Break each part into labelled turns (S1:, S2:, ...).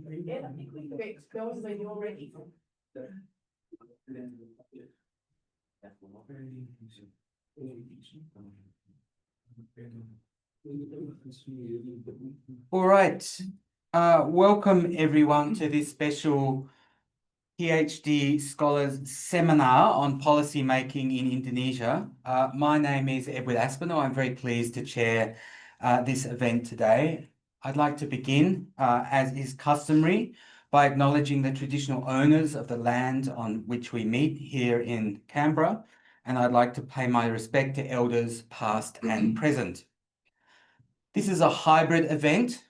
S1: Yeah, I think we those when you're ready.
S2: All right. Welcome everyone to this special PhD Scholars Seminar on Policy Making in Indonesia. My name is Ed Aspinall. I'm very pleased to chair this event today. I'd like to begin, as is customary, by acknowledging the traditional owners of the land on which we meet here in Canberra, and I'd like to pay my respect to elders past and present. This is a hybrid event,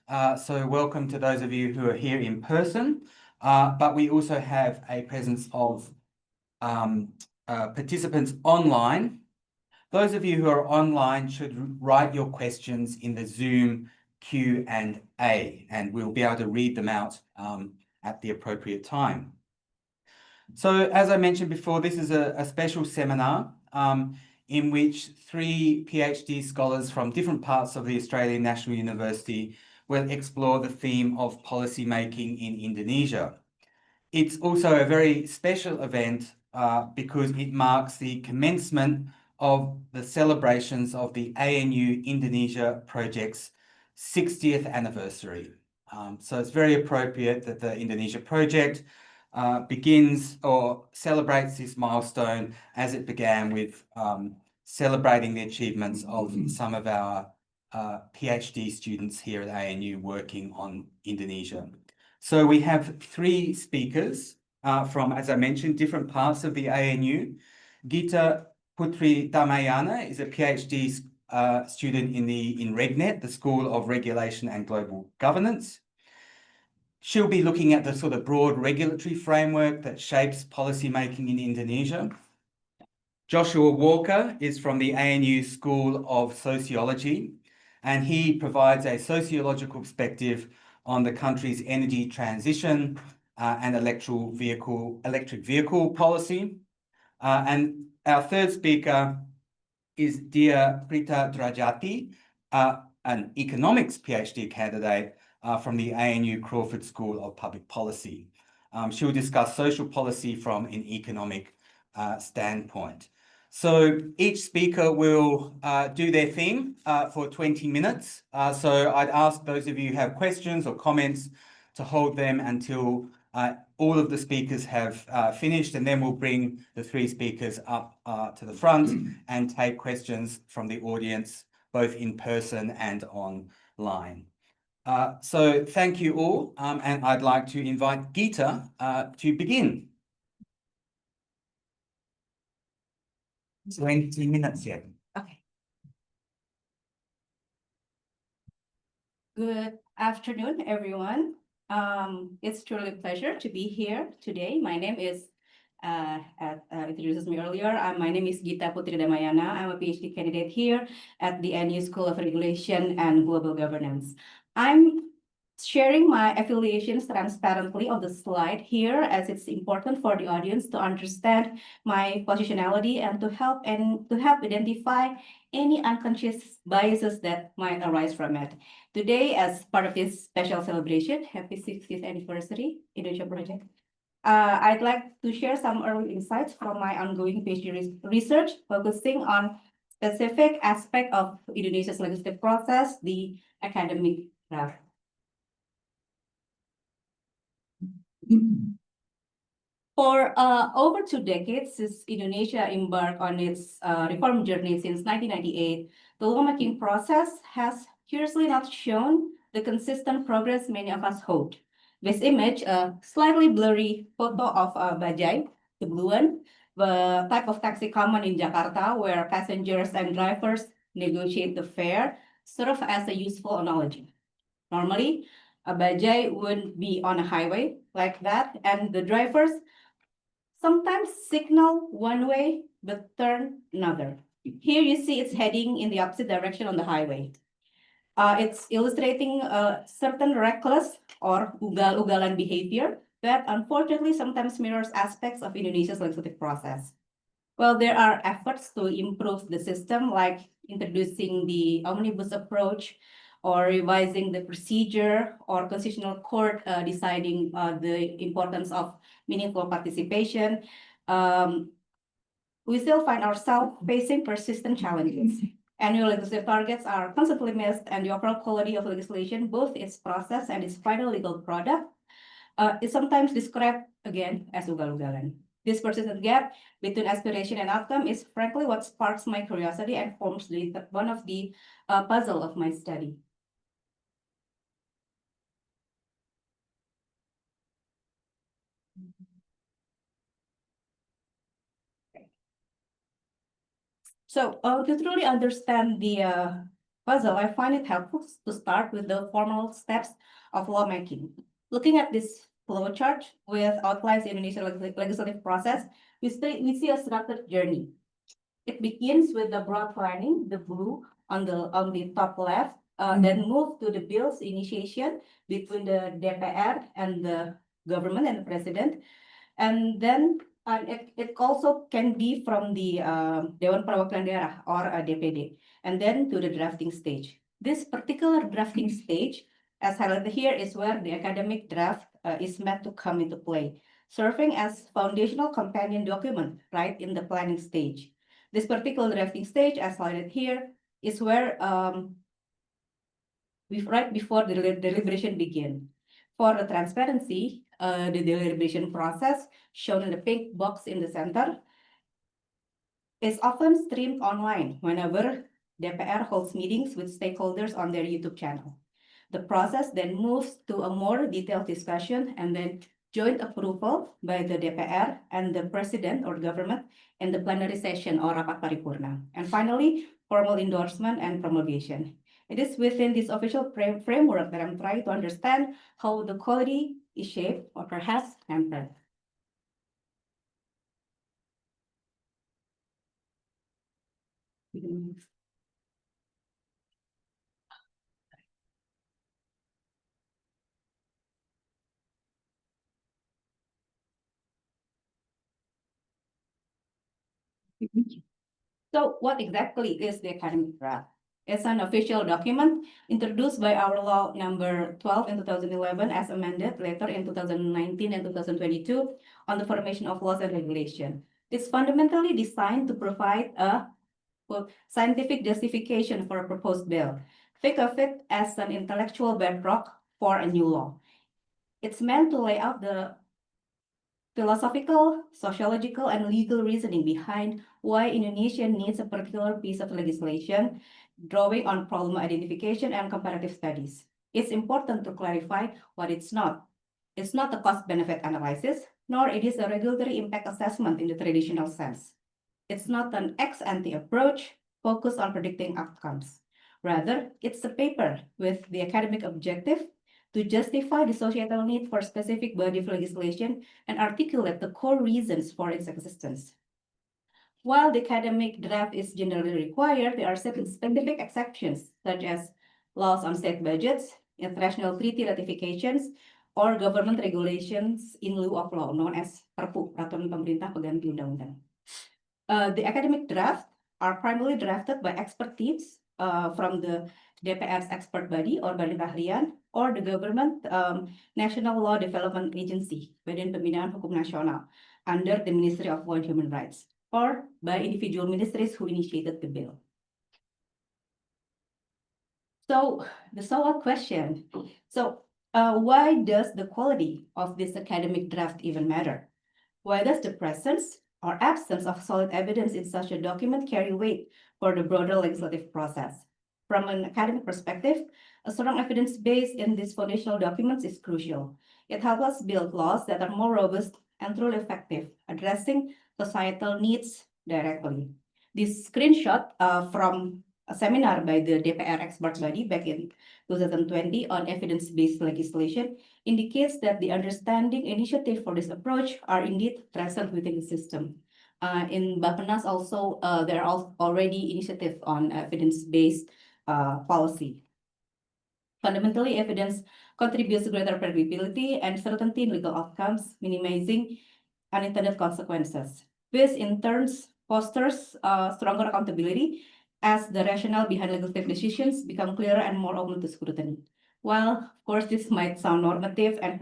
S2: so welcome to those of you who are here in person, but we also have a presence of participants online. Those of you who are online should write your questions in the Zoom Q&A, and we'll be able to read them out at the appropriate time. So as I mentioned before, this is a special seminar in which 3 PhD scholars from different parts of the Australian National University will explore the theme of policy making in Indonesia. It's also a very special event because it marks the commencement of the celebrations of the ANU Indonesia Project's 60th anniversary. So it's very appropriate that the Indonesia Project begins or celebrates this milestone as it began with celebrating the achievements of some of our PhD students here at ANU working on Indonesia. So we have 3 speakers from, as I mentioned, different parts of the ANU. Gita Putri Damayana is a PhD student in RegNet, the School of Regulation and Global Governance. She'll be looking at the sort of broad regulatory framework that shapes policy making in Indonesia. Joshua Walker is from the ANU School of Sociology, and he provides a sociological perspective on the country's energy transition and electric vehicle policy. And our third speaker is Dyah Pritadrajati, an economics PhD candidate from the ANU Crawford School of Public Policy. She'll discuss social policy from an economic standpoint. So each speaker will do their thing for 20 minutes. So I'd ask those of you who have questions or comments to hold them until all of the speakers have finished, and then we'll bring the 3 speakers up to the front and take questions from the audience, both in person and online. So thank you all, and I'd like to invite Gita to begin. 20 minutes yet.
S3: Okay. Good afternoon, everyone. It's truly a pleasure to be here today. My name is, introduces me earlier. My name is Gita Putri Damayana. I'm a PhD candidate here at the ANU School of Regulation and Global Governance. I'm sharing my affiliations transparently on the slide here, as it's important for the audience to understand my positionality and to help identify any unconscious biases that might arise from it. Today, as part of this special celebration, happy 60th anniversary Indonesia Project, I'd like to share some early insights from my ongoing PhD research, focusing on specific aspect of Indonesia's legislative process, the academic draft. For over 2 decades, since Indonesia embarked on its reform journey since 1998, the lawmaking process has curiously not shown the consistent progress many of us hoped. This image, a slightly blurry photo of Bajai, the blue one, the type of taxi common in Jakarta, where passengers and drivers negotiate the fare, serve as a useful analogy. Normally, a bajai would be on a highway like that, and the drivers sometimes signal one way but turn another. Here you see it's heading in the opposite direction on the highway. It's illustrating a certain reckless or ugal-ugalan behavior that unfortunately sometimes mirrors aspects of Indonesia's legislative process. Well, there are efforts to improve the system, like introducing the omnibus approach or revising the procedure, or constitutional court deciding the importance of meaningful participation, we still find ourselves facing persistent challenges. Annual legislative targets are constantly missed, and the overall quality of legislation, both its process and its final legal product, is sometimes described again as ugal-ugalan. This persistent gap between aspiration and outcome is frankly what sparks my curiosity and forms one of the puzzle of my study. So to truly understand the puzzle, I find it helpful to start with the formal steps of lawmaking. Looking at this flowchart with outlines in Indonesian legislative process, we see a structured journey. It begins with the broad planning, the blue on the top left, then move to the bills initiation between the DPR and the government and the president, and then it also can be from the Dewan Perwakilan Daerah or DPD, and then to the drafting stage. This particular drafting stage, as highlighted here, is where the academic draft is meant to come into play, serving as foundational companion document right in the planning stage. This particular drafting stage, as highlighted here, is where right before the deliberation begin. For the transparency, the deliberation process, shown in the pink box in the center, is often streamed online whenever DPR holds meetings with stakeholders on their YouTube channel. The process then moves to a more detailed discussion and then joint approval by the DPR and the president or government in the plenary session or rapat paripurna. And finally, formal endorsement and promulgation. It is within this official framework that I'm trying to understand how the quality is shaped or perhaps hampered. So what exactly is the academic draft? It's an official document introduced by our law number 12 in 2011 as amended later in 2019 and 2022 on the formation of laws and regulation. It's fundamentally designed to provide a scientific justification for a proposed bill. Think of it as an intellectual bedrock for a new law. It's meant to lay out the philosophical, sociological, and legal reasoning behind why Indonesia needs a particular piece of legislation, drawing on problem identification and comparative studies. It's important to clarify what it's not. It's not a cost-benefit analysis, nor it is a regulatory impact assessment in the traditional sense. It's not an ex-ante approach focused on predicting outcomes. Rather, it's a paper with the academic objective to justify the societal need for specific body of legislation and articulate the core reasons for its existence. While the academic draft is generally required, there are certain specific exceptions, such as laws on state budgets, international treaty ratifications, or government regulations in lieu of law, known as Perpu, Peraturan Pemerintah Pengganti Undang-Undang. The academic draft are primarily drafted by expert teams from the DPR's expert body or Badan Ahlian, or the government National Law Development Agency, Badan Pembinaan Hukum Nasional, under the Ministry of Law and Human Rights, or by individual ministries who initiated the bill. So the so-what question. So why does the quality of this academic draft even matter? Why does the presence or absence of solid evidence in such a document carry weight for the broader legislative process? From an academic perspective, a strong evidence base in these foundational documents is crucial. It helps us build laws that are more robust and truly effective, addressing societal needs directly. This screenshot from a seminar by the DPR expert body back in 2020 on evidence-based legislation indicates that the understanding initiative for this approach are indeed present within the system. In Bappenas also, there are already initiatives on evidence-based policy. Fundamentally, evidence contributes to greater predictability and certainty in legal outcomes, minimizing unintended consequences. This in turn fosters stronger accountability as the rationale behind legislative decisions become clearer and more open to scrutiny. While, of course, this might sound normative and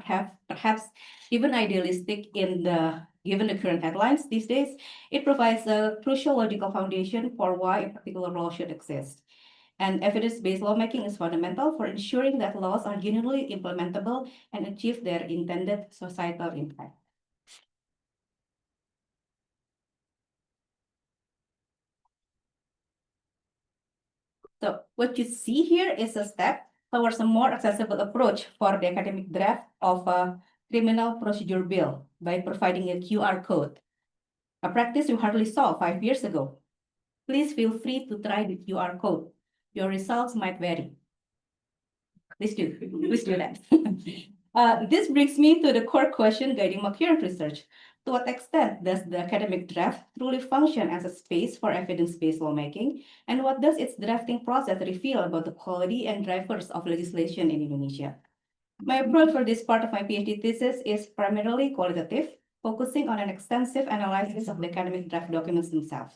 S3: perhaps even idealistic given the current headlines these days, it provides a crucial logical foundation for why a particular law should exist. And evidence-based lawmaking is fundamental for ensuring that laws are genuinely implementable and achieve their intended societal impact. So what you see here is a step towards a more accessible approach for the academic draft of a criminal procedure bill by providing a QR code, a practice you hardly saw 5 years ago. Please feel free to try the QR code. Your results might vary. Please do that. This brings me to the core question guiding my current research. To what extent does the academic draft truly function as a space for evidence-based lawmaking? And what does its drafting process reveal about the quality and drivers of legislation in Indonesia? My approach for this part of my PhD thesis is primarily qualitative, focusing on an extensive analysis of the academic draft documents themselves.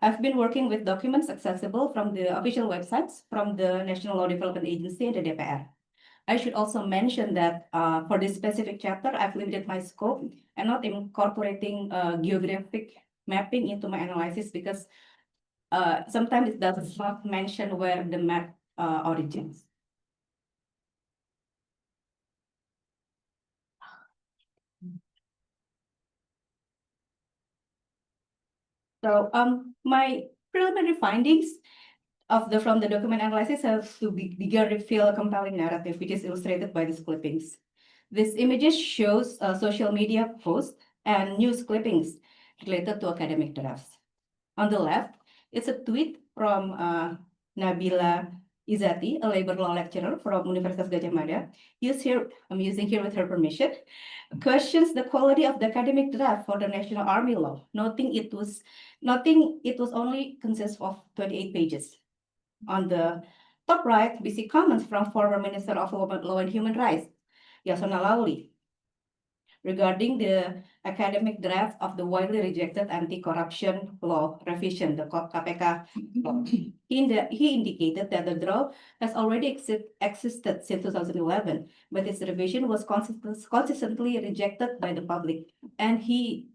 S3: I've been working with documents accessible from the official websites from the National Law Development Agency and the DPR. I should also mention that for this specific chapter, I've limited my scope and not incorporating geographic mapping into my analysis because sometimes it does not mention where the map origins. So my preliminary findings from the document analysis have to begin reveal a compelling narrative, which is illustrated by these clippings. These images shows social media posts and news clippings related to academic drafts. On the left, it's a tweet from Nabila Izzati, a labor law lecturer from Universitas Gadjah Mada. I'm using here with her permission. Questions the quality of the academic draft for the National Army Law, noting it was only consists of 28 pages. On the top right, we see comments from former Minister of Law and Human Rights, Yasona Lawli, regarding the academic draft of the widely rejected anti-corruption law revision, the KPK law. He indicated that the draft has already existed since 2011, but its revision was consistently rejected by the public, and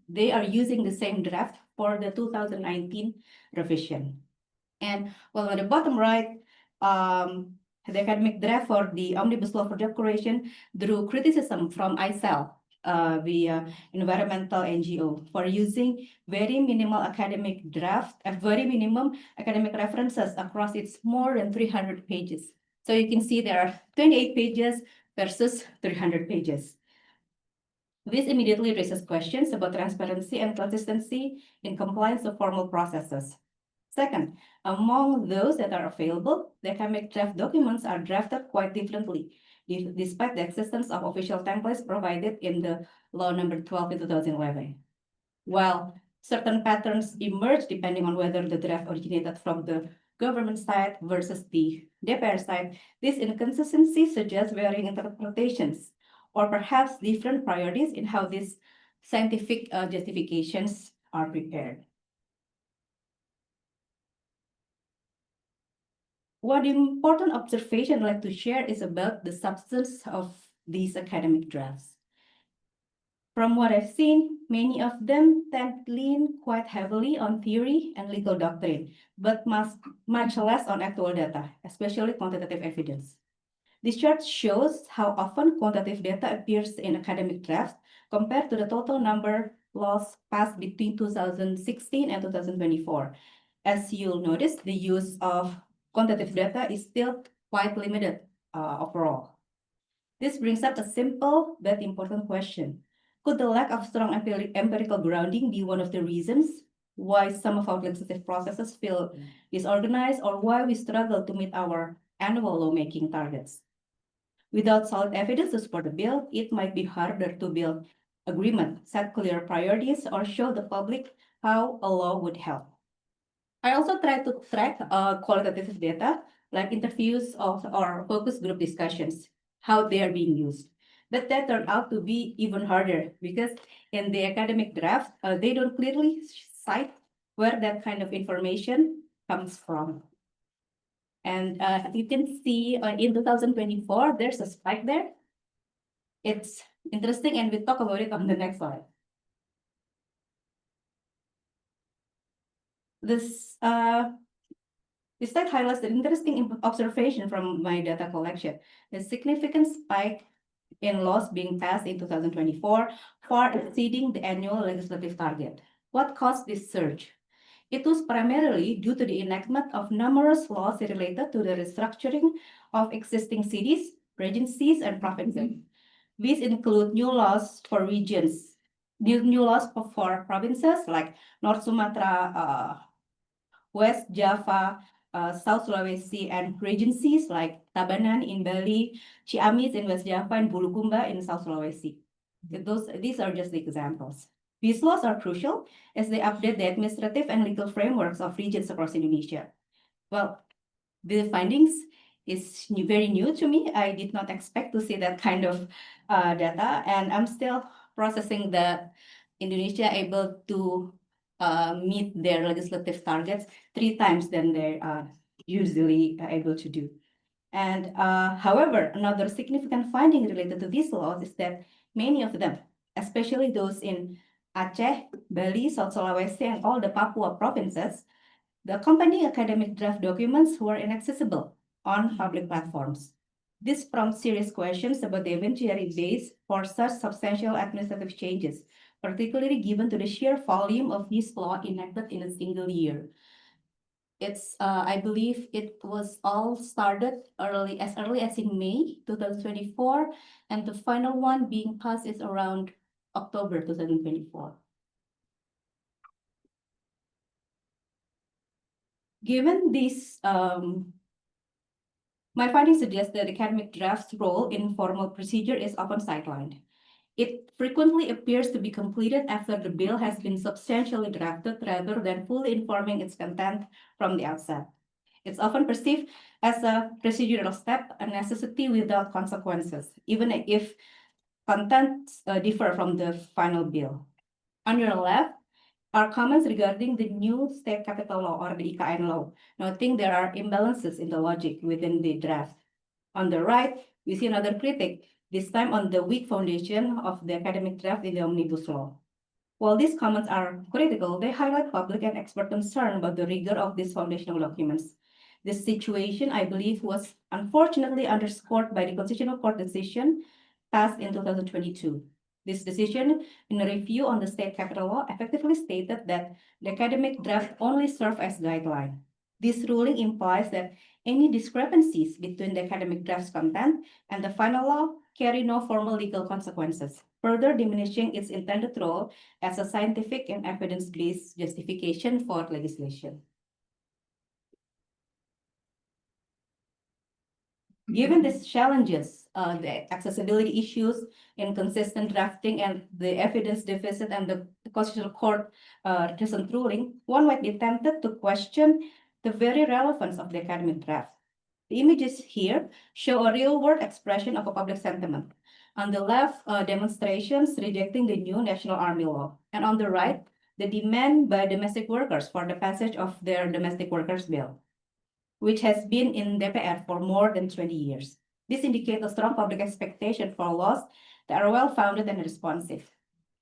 S3: they are using the same draft for the 2019 revision. And well, on the bottom right, the academic draft for the Omnibus Law for Job Creation drew criticism from ICEL, the environmental NGO, for using very minimum academic references across its more than 300 pages. So you can see there are 28 pages versus 300 pages. This immediately raises questions about transparency and consistency in compliance with formal processes. Second, among those that are available, the academic draft documents are drafted quite differently, despite the existence of official templates provided in the Law Number 12 in 2011. While certain patterns emerge depending on whether the draft originated from the government side versus the DPR side, this inconsistency suggests varying interpretations, or perhaps different priorities in how these scientific justifications are prepared. One important observation I'd like to share is about the substance of these academic drafts. From what I've seen, many of them tend to lean quite heavily on theory and legal doctrine, but much less on actual data, especially quantitative evidence. This chart shows how often quantitative data appears in academic drafts compared to the total number laws passed between 2016 and 2024. As you'll notice, the use of quantitative data is still quite limited overall. This brings up a simple but important question. Could the lack of strong empirical grounding be one of the reasons why some of our legislative processes feel disorganized, or why we struggle to meet our annual lawmaking targets? Without solid evidence to support the bill, it might be harder to build agreement, set clear priorities, or show the public how a law would help. I also try to track qualitative data, like interviews or focus group discussions, how they are being used. But that turned out to be even harder because in the academic draft, they don't clearly cite where that kind of information comes from. And you can see in 2024, there's a spike there. It's interesting, and we'll talk about it on the next slide. This slide highlights an interesting observation from my data collection. The significant spike in laws being passed in 2024, far exceeding the annual legislative target. What caused this surge? It was primarily due to the enactment of numerous laws related to the restructuring of existing cities, regencies, and provinces. These include new laws for regions, new laws for provinces like North Sumatra, West Java, South Sulawesi, and regencies like Tabanan in Bali, Ciamis in West Java, and Bulukumba in South Sulawesi. These are just the examples. These laws are crucial as they update the administrative and legal frameworks of regions across Indonesia. Well, the findings is very new to me. I did not expect to see that kind of data, and I'm still processing that Indonesia able to meet their legislative targets 3 times than they are usually able to do. And however, another significant finding related to these laws is that many of them, especially those in Aceh, Bali, South Sulawesi, and all the Papua provinces, the accompanying academic draft documents were inaccessible on public platforms. This prompts serious questions about the evidentiary base for such substantial administrative changes, particularly given to the sheer volume of this law enacted in a single year. It's, I believe it was all started early as in May 2024, and the final one being passed is around October 2024. Given this, my findings suggest that academic draft's role in formal procedure is often sidelined. It frequently appears to be completed after the bill has been substantially drafted rather than fully informing its content from the outset. It's often perceived as a procedural step, a necessity without consequences, even if contents differ from the final bill. On your left are comments regarding the new state capital law or the IKN law, noting there are imbalances in the logic within the draft. On the right, we see another critic, this time on the weak foundation of the academic draft in the omnibus law. While these comments are critical, they highlight public and expert concern about the rigor of these foundational documents. This situation, I believe, was unfortunately underscored by the Constitutional Court decision passed in 2022. This decision, in a review on the state capital law, effectively stated that the academic draft only served as guideline. This ruling implies that any discrepancies between the academic draft's content and the final law carry no formal legal consequences, further diminishing its intended role as a scientific and evidence-based justification for legislation. Given these challenges, the accessibility issues, inconsistent drafting, and the evidence deficit and the Constitutional Court recent ruling, one might be tempted to question the very relevance of the academic draft. The images here show a real-world expression of a public sentiment. On the left, demonstrations rejecting the new National Army law, and on the right, the demand by domestic workers for the passage of their domestic workers bill, which has been in DPR for more than 20 years. This indicates a strong public expectation for laws that are well-founded and responsive.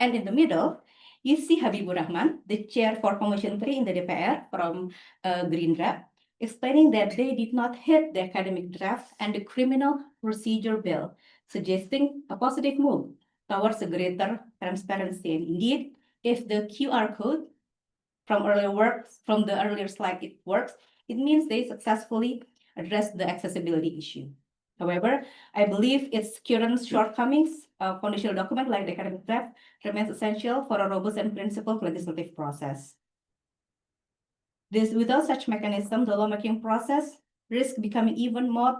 S3: And in the middle, you see Habibur Rahman, the chair for Commission 3 in the DPR from Gerindra, explaining that they did not hit the academic draft and the criminal procedure bill, suggesting a positive move towards a greater transparency. And indeed, if the QR code from the earlier slide, it works, it means they successfully addressed the accessibility issue. However, I believe its current shortcomings, a foundational document like the academic draft, remains essential for a robust and principled legislative process. Without such mechanism, the lawmaking process risks becoming even more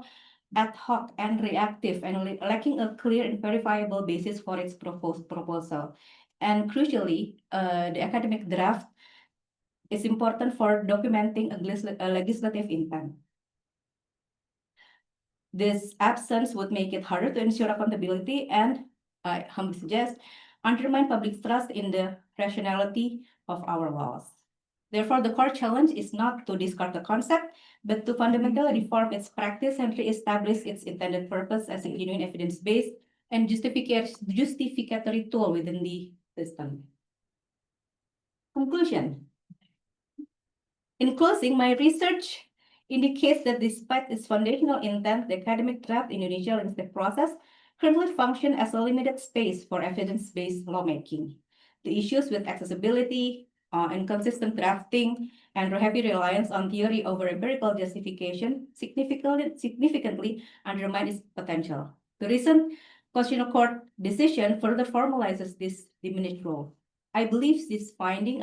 S3: ad hoc and reactive and lacking a clear and verifiable basis for its proposal. And crucially, the academic draft is important for documenting a legislative intent. This absence would make it harder to ensure accountability and, I humbly suggest, undermine public trust in the rationality of our laws. Therefore, the core challenge is not to discard the concept, but to fundamentally reform its practice and re-establish its intended purpose as a genuine evidence-based and justificatory tool within the system. Conclusion. In closing, my research indicates that despite its foundational intent, the academic draft Indonesia legislative process currently function as a limited space for evidence-based lawmaking. The issues with accessibility, inconsistent drafting, and heavy reliance on theory over empirical justification significantly undermine its potential. The recent Constitutional Court decision further formalizes this diminished role. I believe this finding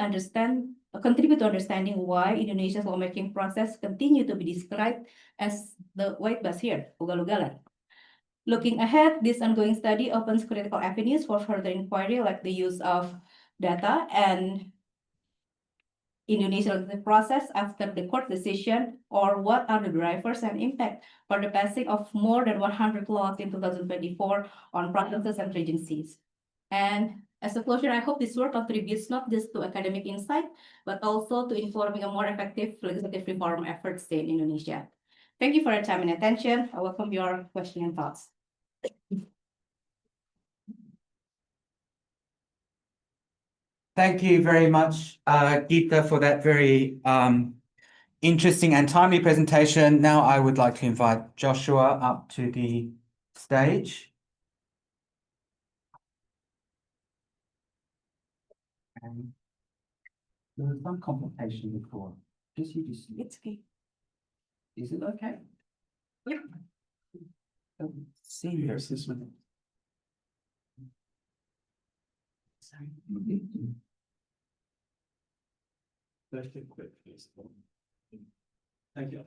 S3: contribute to understanding why Indonesia's lawmaking process continue to be described as the white bus here, ugal-ugalan. Looking ahead, this ongoing study opens critical avenues for further inquiry, like the use of data and Indonesia's process after the court decision, or what are the drivers and impact for the passing of more than 100 laws in 2024 on provinces and regencies. And as a closure, I hope this work contributes not just to academic insight, but also to informing a more effective legislative reform efforts in Indonesia. Thank you for your time and attention. I welcome your questions and thoughts.
S2: Thank you very much, Gita, for that very interesting and timely presentation. Now I would like to invite Joshua up to the stage. There was some complication before. It's okay. Is it okay?
S3: Yep.
S2: Serious this one. Sorry.
S4: Thank you.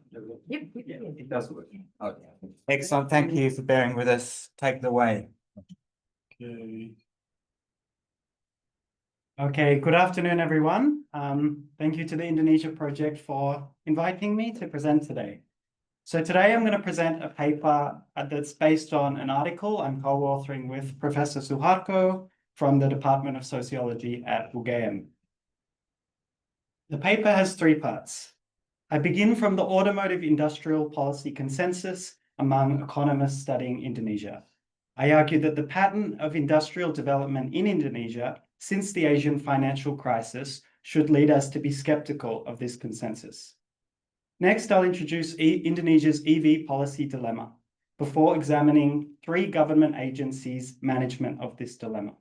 S3: Yep.
S2: It does work. Okay. Excellent. Thank you for bearing with us. Take it away.
S4: Okay, good afternoon, everyone. Thank you to the Indonesia Project for inviting me to present today. So today I'm going to present a paper that's based on an article I'm co-authoring with Professor Suharto from the Department of Sociology at UGM. The paper has three parts. I begin from the automotive industrial policy consensus among economists studying Indonesia. I argue that the pattern of industrial development in Indonesia since the Asian financial crisis should lead us to be skeptical of this consensus. Next, I'll introduce Indonesia's EV policy dilemma before examining three government agencies' management of this dilemma.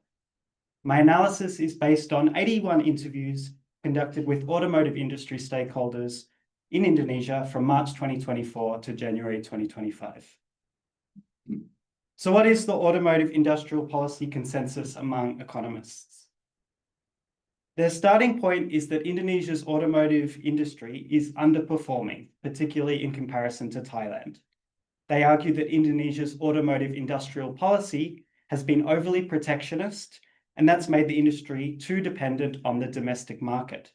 S4: My analysis is based on 81 interviews conducted with automotive industry stakeholders in Indonesia from March 2024 to January 2025. So what is the automotive industrial policy consensus among economists? Their starting point is that Indonesia's automotive industry is underperforming, particularly in comparison to Thailand. They argue that Indonesia's automotive industrial policy has been overly protectionist, and that's made the industry too dependent on the domestic market.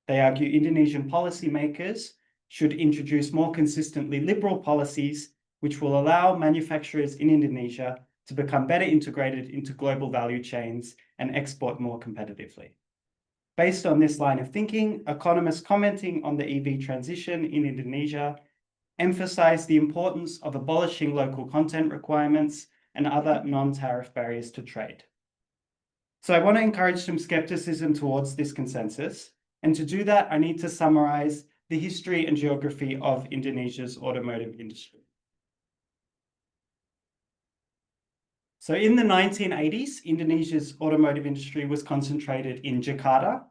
S4: They argue Indonesian policymakers should introduce more consistently liberal policies which will allow manufacturers in Indonesia to become better integrated into global value chains and export more competitively. Based on this line of thinking, economists commenting on the EV transition in Indonesia emphasize the importance of abolishing local content requirements and other non-tariff barriers to trade. So I want to encourage some skepticism towards this consensus. And to do that, I need to summarize the history and geography of Indonesia's automotive industry. So in the 1980s, Indonesia's automotive industry was concentrated in Jakarta.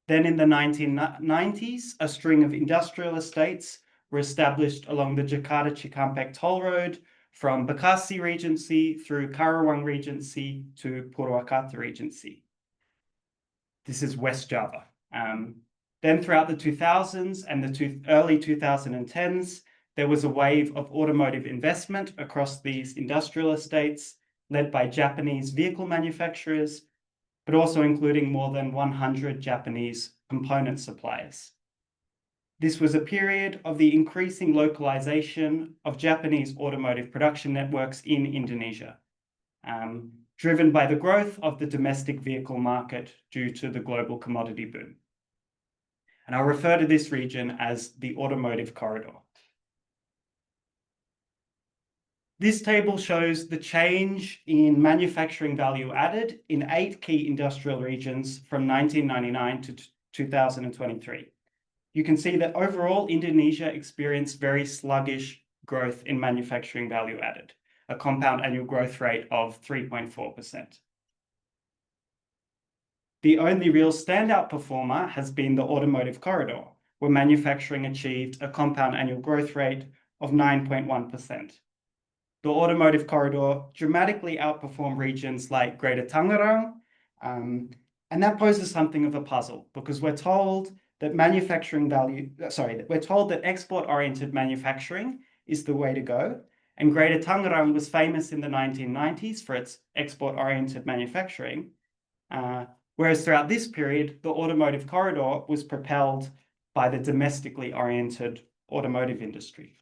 S4: Then in the 1990s, a string of industrial estates were established along the Jakarta-Cikampek toll road from Bekasi Regency through Karawang Regency to Purwakarta Regency. This is West Java. Then throughout the 2000s and the early 2010s, there was a wave of automotive investment across these industrial estates led by Japanese vehicle manufacturers, but also including more than 100 Japanese component suppliers. This was a period of the increasing localization of Japanese automotive production networks in Indonesia, driven by the growth of the domestic vehicle market due to the global commodity boom. and I'll refer to this region as the automotive corridor. This table shows the change in manufacturing value added in 8 key industrial regions from 1999 to 2023. You can see that overall, Indonesia experienced very sluggish growth in manufacturing value added, a compound annual growth rate of 3.4%. The only real standout performer has been the automotive corridor, where manufacturing achieved a compound annual growth rate of 9.1%. The automotive corridor dramatically outperformed regions like Greater Tangerang, and that poses something of a puzzle because we're told that export-oriented manufacturing is the way to go, and Greater Tangerang was famous in the 1990s for its export-oriented manufacturing, whereas throughout this period, the automotive corridor was propelled by the domestically oriented automotive industry.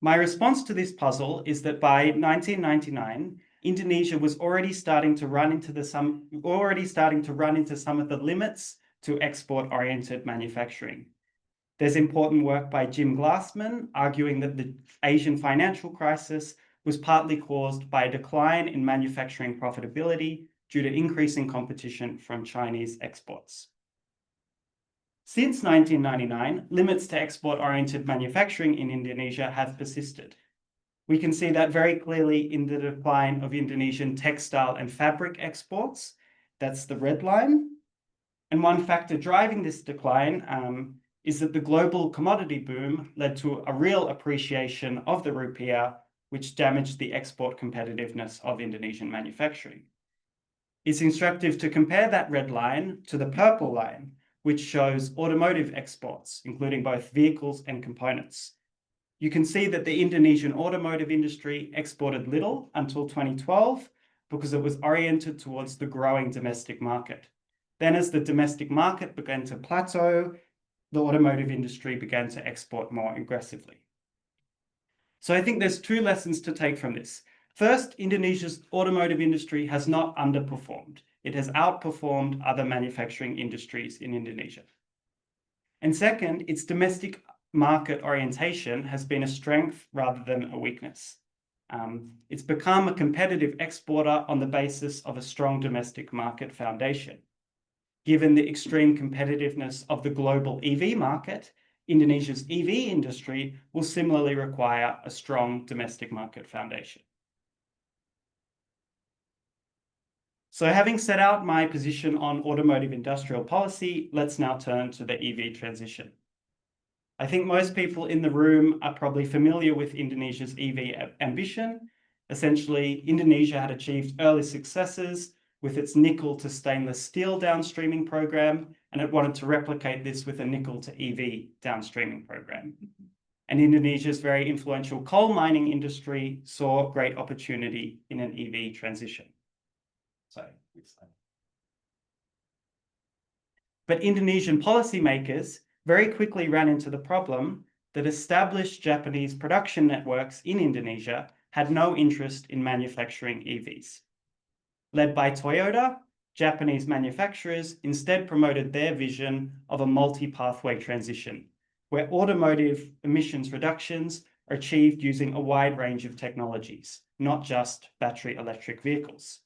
S4: My response to this puzzle is that by 1999, Indonesia was already starting to run into some of the limits to export-oriented manufacturing. There's important work by Jim Glassman arguing that the Asian financial crisis was partly caused by a decline in manufacturing profitability due to increasing competition from Chinese exports. Since 1999, limits to export-oriented manufacturing in Indonesia have persisted. We can see that very clearly in the decline of Indonesian textile and fabric exports. That's the red line. And one factor driving this decline is that the global commodity boom led to a real appreciation of the rupiah, which damaged the export competitiveness of Indonesian manufacturing. It's instructive to compare that red line to the purple line, which shows automotive exports, including both vehicles and components. You can see that the Indonesian automotive industry exported little until 2012 because it was oriented towards the growing domestic market. Then as the domestic market began to plateau, the automotive industry began to export more aggressively. So I think there's 2 lessons to take from this. First, Indonesia's automotive industry has not underperformed. It has outperformed other manufacturing industries in Indonesia. And second, its domestic market orientation has been a strength rather than a weakness. It's become a competitive exporter on the basis of a strong domestic market foundation. Given the extreme competitiveness of the global EV market, Indonesia's EV industry will similarly require a strong domestic market foundation. So having set out my position on automotive industrial policy, let's now turn to the EV transition. I think most people in the room are probably familiar with Indonesia's EV ambition. Essentially, Indonesia had achieved early successes with its nickel to stainless steel downstreaming program, and it wanted to replicate this with a nickel to EV downstreaming program. And Indonesia's very influential coal mining industry saw great opportunity in an EV transition. But Indonesian policymakers very quickly ran into the problem that established Japanese production networks in Indonesia had no interest in manufacturing EVs. Led by Toyota, Japanese manufacturers instead promoted their vision of a multi-pathway transition, where automotive emissions reductions are achieved using a wide range of technologies, not just battery electric vehicles.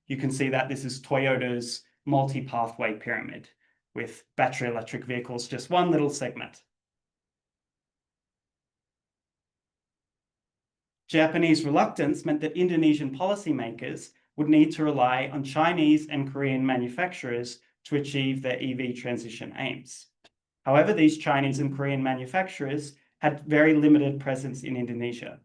S4: You can see that this is Toyota's multi-pathway pyramid, with battery electric vehicles just one little segment. Japanese reluctance meant that Indonesian policymakers would need to rely on Chinese and Korean manufacturers to achieve their EV transition aims. However, these Chinese and Korean manufacturers had very limited presence in Indonesia.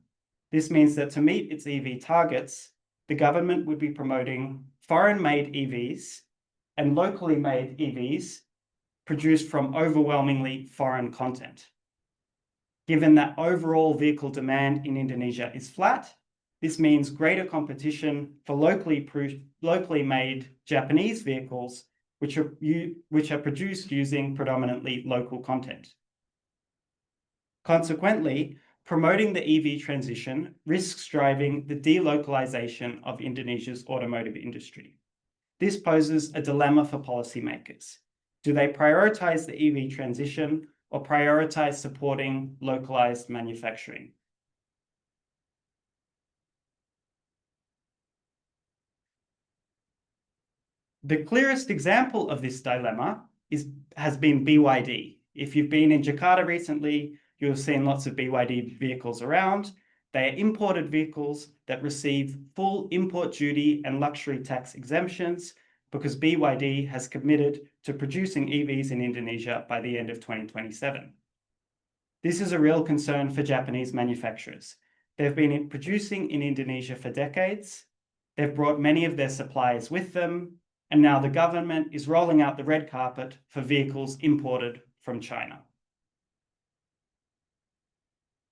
S4: This means that to meet its EV targets, the government would be promoting foreign-made EVs and locally made EVs produced from overwhelmingly foreign content. Given that overall vehicle demand in Indonesia is flat, this means greater competition for locally made Japanese vehicles, which are produced using predominantly local content. Consequently, promoting the EV transition risks driving the delocalization of Indonesia's automotive industry. this poses a dilemma for policymakers. Do they prioritize the EV transition or prioritize supporting localized manufacturing? The clearest example of this dilemma has been BYD. If you've been in Jakarta recently, you'll have seen lots of BYD vehicles around. They are imported vehicles that receive full import duty and luxury tax exemptions because BYD has committed to producing EVs in Indonesia by the end of 2027. This is a real concern for Japanese manufacturers. They've been producing in Indonesia for decades. They've brought many of their suppliers with them, and now the government is rolling out the red carpet for vehicles imported from China.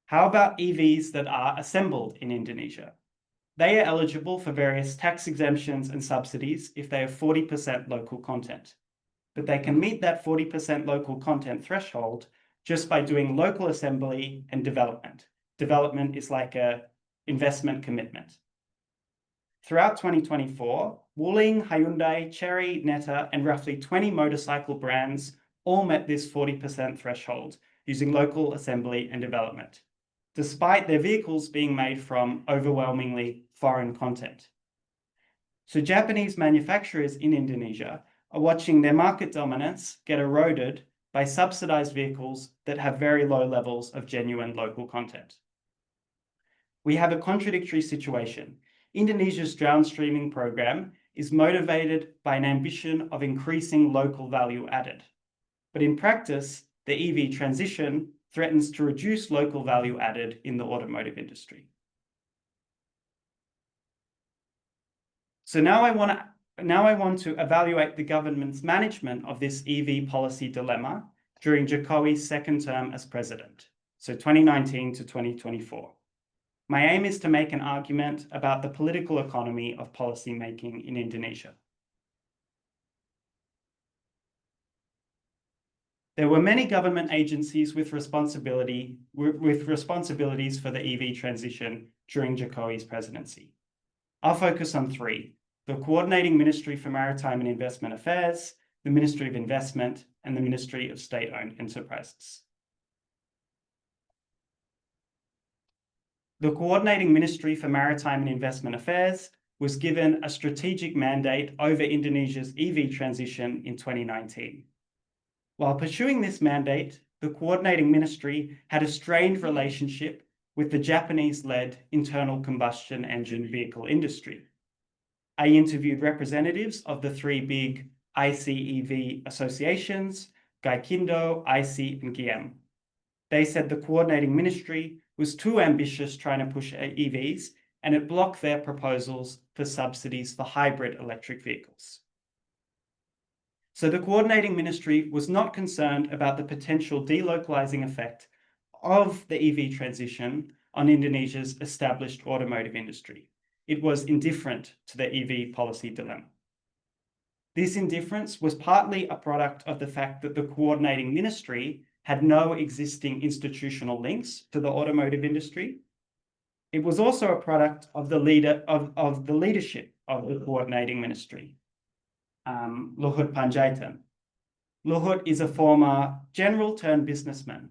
S4: How about EVs that are assembled in Indonesia? They are eligible for various tax exemptions and subsidies if they have 40% local content. But they can meet that 40% local content threshold just by doing local assembly and development. Development is like an investment commitment. Throughout 2024, Wuling, Hyundai, Chery, Neta, and roughly 20 motorcycle brands all met this 40% threshold using local assembly and development, despite their vehicles being made from overwhelmingly foreign content. So Japanese manufacturers in Indonesia are watching their market dominance get eroded by subsidized vehicles that have very low levels of genuine local content. We have a contradictory situation. Indonesia's downstreaming program is motivated by an ambition of increasing local value added. But in practice, the EV transition threatens to reduce local value added in the automotive industry. So now I want to evaluate the government's management of this EV policy dilemma during Jokowi's second term as president, so 2019 to 2024. My aim is to make an argument about the political economy of policymaking in Indonesia. There were many government agencies with responsibilities for the EV transition during Jokowi's presidency. I'll focus on three: the Coordinating Ministry for Maritime and Investment Affairs, the Ministry of Investment, and the Ministry of State-Owned Enterprises. The Coordinating Ministry for Maritime and Investment Affairs was given a strategic mandate over Indonesia's EV transition in 2019. While pursuing this mandate, the Coordinating Ministry had a strained relationship with the Japanese-led internal combustion engine vehicle industry. I interviewed representatives of the three big ICEV associations, Gaikindo, IC, and GM. They said the Coordinating Ministry was too ambitious trying to push EVs, and it blocked their proposals for subsidies for hybrid electric vehicles. So the Coordinating Ministry was not concerned about the potential delocalizing effect of the EV transition on Indonesia's established automotive industry. It was indifferent to the EV policy dilemma. This indifference was partly a product of the fact that the Coordinating Ministry had no existing institutional links to the automotive industry. It was also a product of the leadership of the Coordinating Ministry, Luhut Panjaitan. Luhut is a former general turned businessman.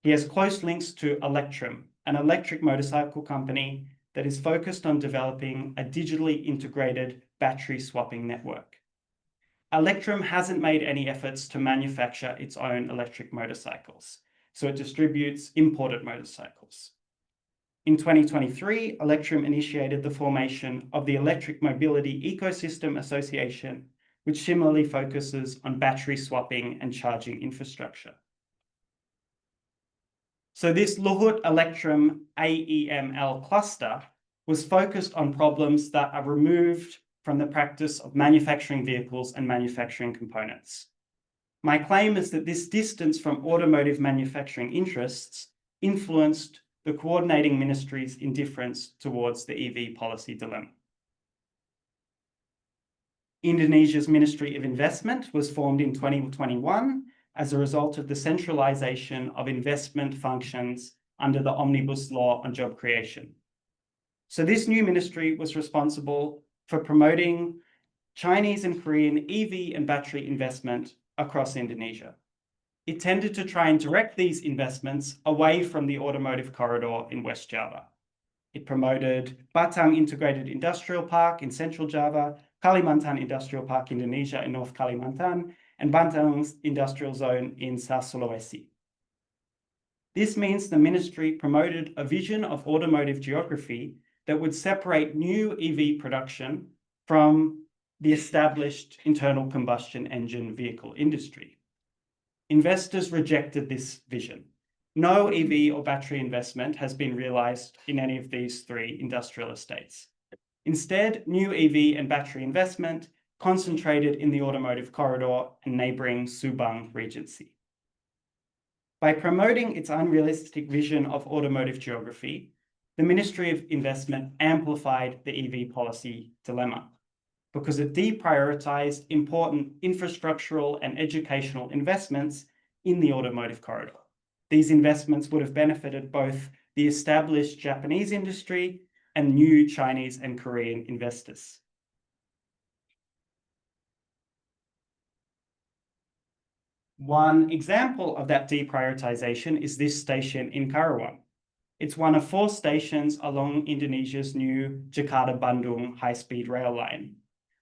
S4: He has close links to Electrum, an electric motorcycle company that is focused on developing a digitally integrated battery swapping network. Electrum hasn't made any efforts to manufacture its own electric motorcycles, so it distributes imported motorcycles. In 2023, Electrum initiated the formation of the Electric Mobility Ecosystem Association, which similarly focuses on battery swapping and charging infrastructure. So this Luhut Electrum AEML cluster was focused on problems that are removed from the practice of manufacturing vehicles and manufacturing components. My claim is that this distance from automotive manufacturing interests influenced the Coordinating Ministry's indifference towards the EV policy dilemma. Indonesia's Ministry of Investment was formed in 2021 as a result of the centralization of investment functions under the Omnibus Law on Job Creation. So this new ministry was responsible for promoting Chinese and Korean EV and battery investment across Indonesia. It tended to try and direct these investments away from the automotive corridor in West Java. It promoted Batang Integrated Industrial Park in Central Java, Kalimantan Industrial Park Indonesia in North Kalimantan, and Batang Industrial Zone in South Sulawesi. This means the ministry promoted a vision of automotive geography that would separate new EV production from the established internal combustion engine vehicle industry. Investors rejected this vision. No EV or battery investment has been realized in any of these three industrial estates. Instead, new EV and battery investment concentrated in the automotive corridor and neighboring Subang Regency. By promoting its unrealistic vision of automotive geography, the Ministry of Investment amplified the EV policy dilemma because it deprioritized important infrastructural and educational investments in the automotive corridor. These investments would have benefited both the established Japanese industry and new Chinese and Korean investors. One example of that deprioritization is this station in Karawang. It's one of 4 stations along Indonesia's new Jakarta-Bandung high-speed rail line.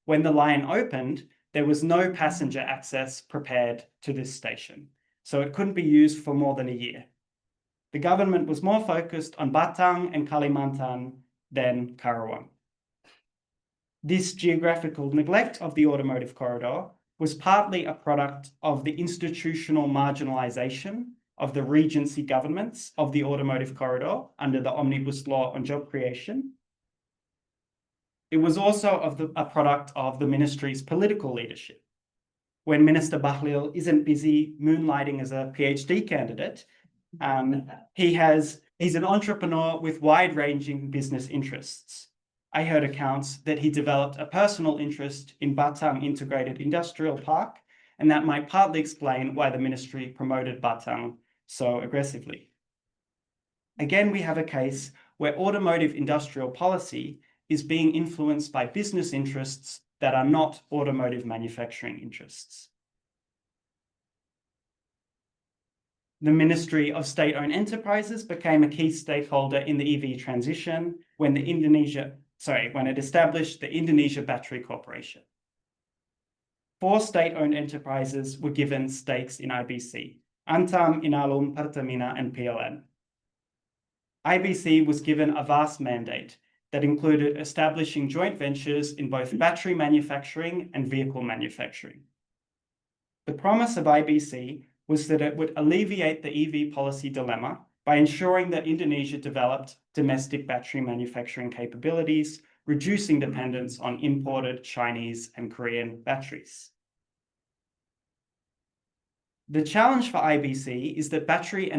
S4: When the line opened, there was no passenger access prepared to this station, so it couldn't be used for more than a year. The government was more focused on Batang and Kalimantan than Karawang. This geographical neglect of the automotive corridor was partly a product of the institutional marginalization of the Regency governments of the automotive corridor under the Omnibus Law on Job Creation. It was also a product of the ministry's political leadership. When Minister Bahlil isn't busy moonlighting as a PhD candidate, he's an entrepreneur with wide-ranging business interests. I heard accounts that he developed a personal interest in Batang Integrated Industrial Park, and that might partly explain why the ministry promoted Batang so aggressively. Again, we have a case where automotive industrial policy is being influenced by business interests that are not automotive manufacturing interests. The Ministry of State-Owned Enterprises became a key stakeholder in the EV transition when it established the Indonesia Battery Corporation. 4 state-owned enterprises were given stakes in IBC: Antam, Inalum, Pertamina, and PLN. IBC was given a vast mandate that included establishing joint ventures in both battery manufacturing and vehicle manufacturing. The promise of IBC was that it would alleviate the EV policy dilemma by ensuring that Indonesia developed domestic battery manufacturing capabilities, reducing dependence on imported Chinese and Korean batteries. The challenge for IBC is that battery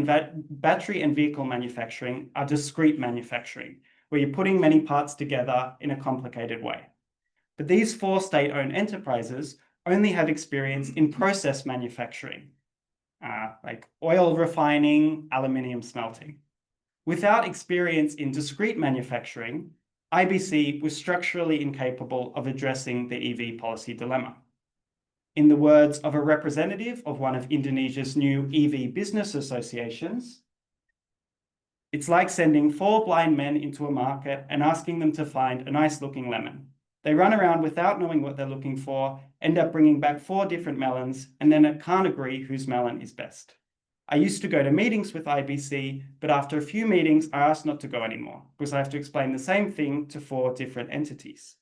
S4: and vehicle manufacturing are discrete manufacturing, where you're putting many parts together in a complicated way. But these 4 state-owned enterprises only have experience in process manufacturing, like oil refining, aluminium smelting. Without experience in discrete manufacturing, IBC was structurally incapable of addressing the EV policy dilemma. In the words of a representative of one of Indonesia's new EV business associations, it's like sending 4 blind men into a market and asking them to find a nice-looking lemon. They run around without knowing what they're looking for, end up bringing back 4 different melons, and then it can't agree whose melon is best. I used to go to meetings with IBC, but after a few meetings, I asked not to go anymore because I have to explain the same thing to 4 different entities.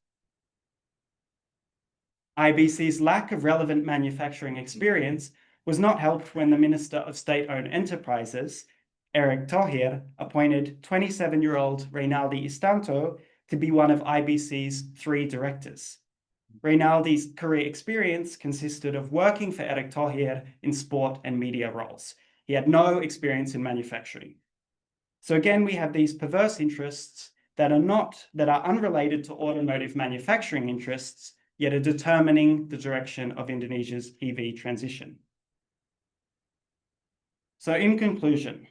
S4: IBC's lack of relevant manufacturing experience was not helped when the Minister of State-Owned Enterprises, Erick Thohir, appointed 27-year-old Reynaldi Istanto to be one of IBC's 3 directors. Reynaldi's career experience consisted of working for Erick Thohir in sport and media roles. He had no experience in manufacturing. So again, we have these perverse interests that are unrelated to automotive manufacturing interests, yet are determining the direction of Indonesia's EV transition. So in conclusion,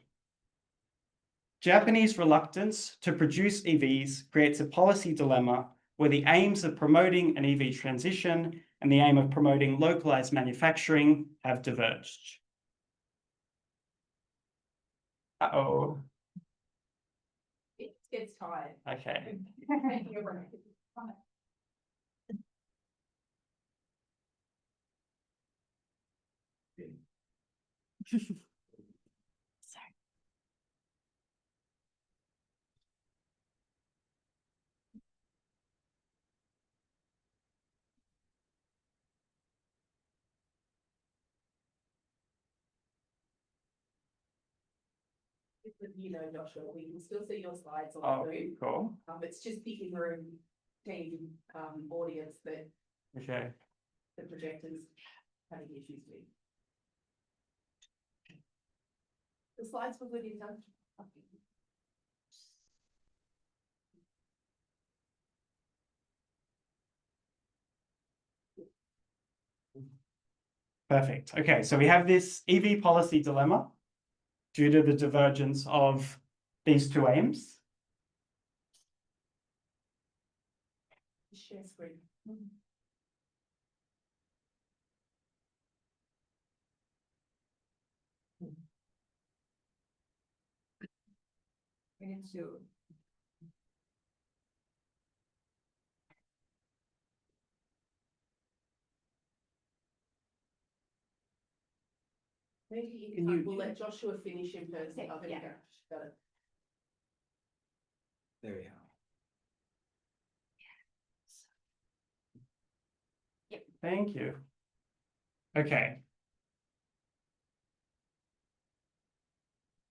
S4: Japanese reluctance to produce EVs creates a policy dilemma where the aims of promoting an EV transition and the aim of promoting localized manufacturing have diverged. Uh-oh,
S1: It gets tired.
S4: okay.
S1: Taking a break. You know, Joshua, we can still see your slides on
S4: Oh,
S1: the Zoom.
S4: cool.
S1: It's just picking room team audience that
S4: Okay.
S1: the projectors having issues with. The slides were good enough.
S4: Perfect. Okay, so we have this EV policy dilemma due to the divergence of these two aims.
S1: Share screen. We need to. Maybe we'll let Joshua finish in person.
S3: Okay,
S1: Oh, there you
S3: yeah.
S1: go. Got it.
S2: There we are.
S4: Thank you. Okay.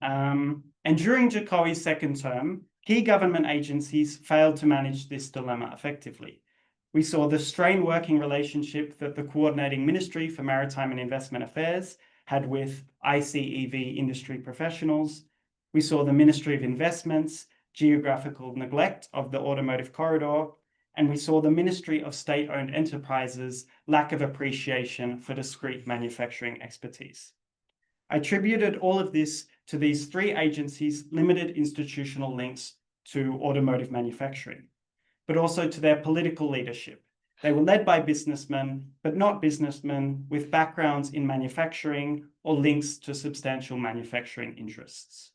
S4: And during Jokowi's second term, key government agencies failed to manage this dilemma effectively. We saw the strained working relationship that the Coordinating Ministry for Maritime and Investment Affairs had with ICEV industry professionals. We saw the Ministry of Investment's geographical neglect of the automotive corridor, and we saw the Ministry of State-Owned Enterprises' lack of appreciation for discrete manufacturing expertise. I attributed all of this to these three agencies' limited institutional links to automotive manufacturing, but also to their political leadership. They were led by businessmen, but not businessmen with backgrounds in manufacturing or links to substantial manufacturing interests.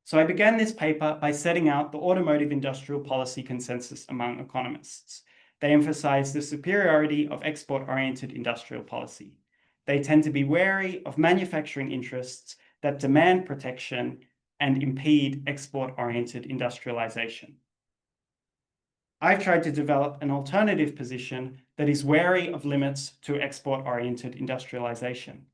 S4: So I began this paper by setting out the automotive industrial policy consensus among economists. They emphasize the superiority of export-oriented industrial policy. They tend to be wary of manufacturing interests that demand protection and impede export-oriented industrialization. I've tried to develop an alternative position that is wary of limits to export-oriented industrialization.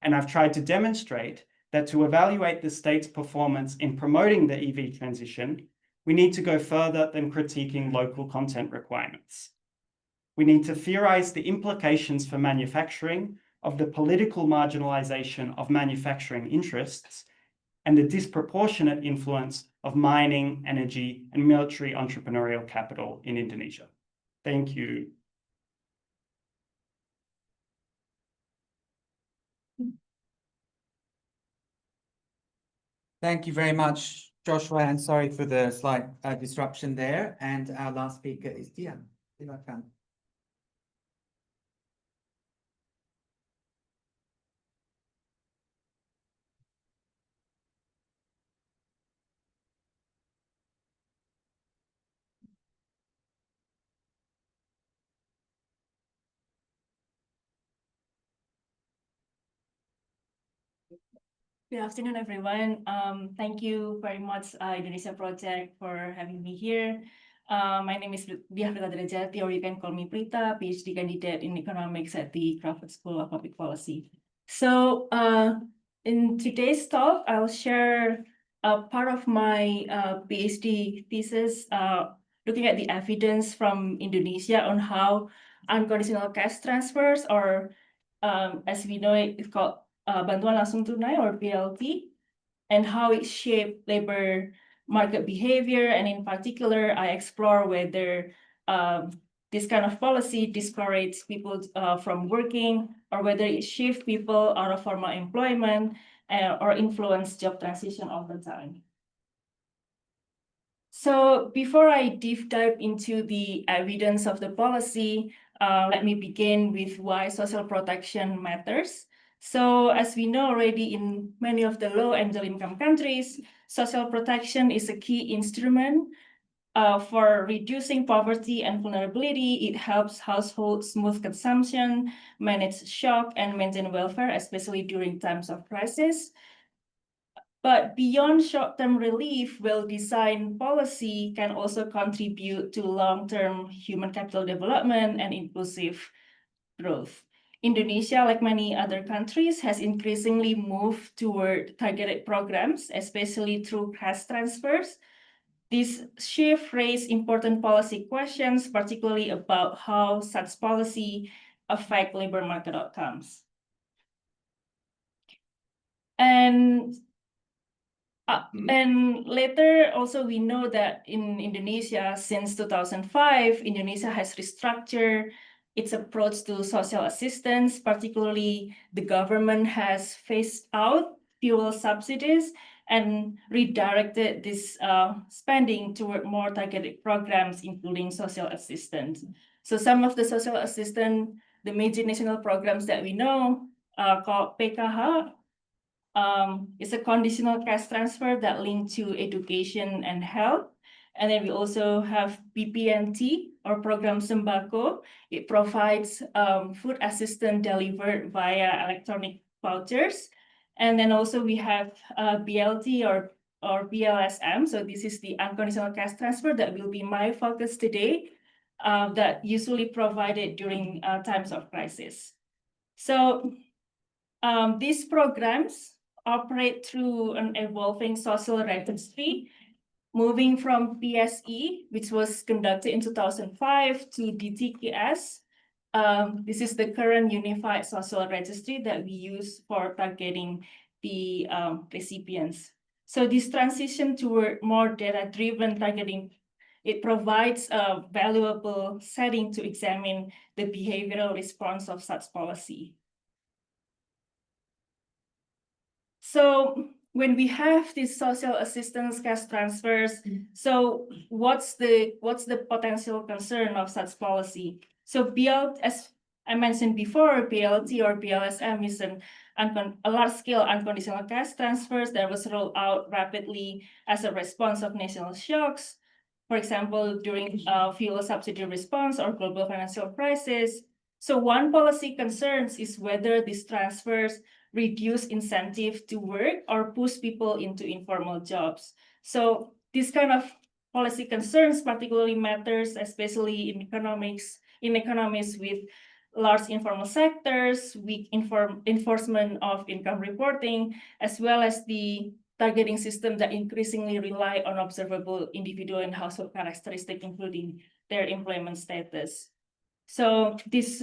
S4: And I've tried to demonstrate that to evaluate the state's performance in promoting the EV transition, we need to go further than critiquing local content requirements. We need to theorize the implications for manufacturing of the political marginalization of manufacturing interests and the disproportionate influence of mining, energy, and military entrepreneurial capital in Indonesia. Thank you.
S2: Thank you very much, Joshua, and sorry for the slight disruption there. And our last speaker is Dyah.
S3: Good afternoon, everyone. Thank you very much, Indonesia Project, for having me here. My name is Dyah Pritadrajati, or you can call me Prita, PhD candidate in economics at the Crawford School of Public Policy. So in today's talk, I'll share a part of my PhD thesis looking at the evidence from Indonesia on how unconditional cash transfers, or as we know it, it's called Bantuan Langsung Tunai, or BLT, and how it shaped labor market behavior. And in particular, I explore whether this kind of policy discourages people from working, or whether it shifts people out of formal employment or influence job transition all the time.
S5: So before I deep dive into the evidence of the policy, let me begin with why social protection matters. So as we know already, in many of the low and middle income countries, social protection is a key instrument for reducing poverty and vulnerability. It helps households smooth consumption, manage shock, and maintain welfare, especially during times of crisis. But beyond short-term relief, well-designed policy can also contribute to long-term human capital development and inclusive growth. Indonesia, like many other countries, has increasingly moved toward targeted programs, especially through cash transfers. This shift raised important policy questions, particularly about how such policy affect labor market outcomes. And later, also, we know that in Indonesia, since 2005, Indonesia has restructured its approach to social assistance. Particularly, the government has phased out fuel subsidies and redirected this spending toward more targeted programs, including social assistance. So some of the social assistance, the major national programs that we know are called PKH. It's a conditional cash transfer that link to education and health. And then we also have PPNT, or Program Sembako. It provides food assistance delivered via electronic vouchers. And then also we have BLT or BLSM. So this is the unconditional cash transfer that will be my focus today, that usually provided during times of crisis. So these programs operate through an evolving social registry, moving from PSE, which was conducted in 2005, to DTKS. This is the current unified social registry that we use for targeting the recipients. So this transition toward more data-driven targeting, it provides a valuable setting to examine the behavioral response of such policy. So when we have these social assistance cash transfers, so what's the potential concern of such policy? So as I mentioned before, BLT or BLSM is a large-scale unconditional cash transfers that was rolled out rapidly as a response of national shocks. For example, during fuel subsidy response or global financial crisis. So one policy concerns is whether these transfers reduce incentive to work or push people into informal jobs. So this kind of policy concerns particularly matters, especially in economies with large informal sectors, weak enforcement of income reporting, as well as the targeting system that increasingly rely on observable individual and household characteristics, including their employment status. So this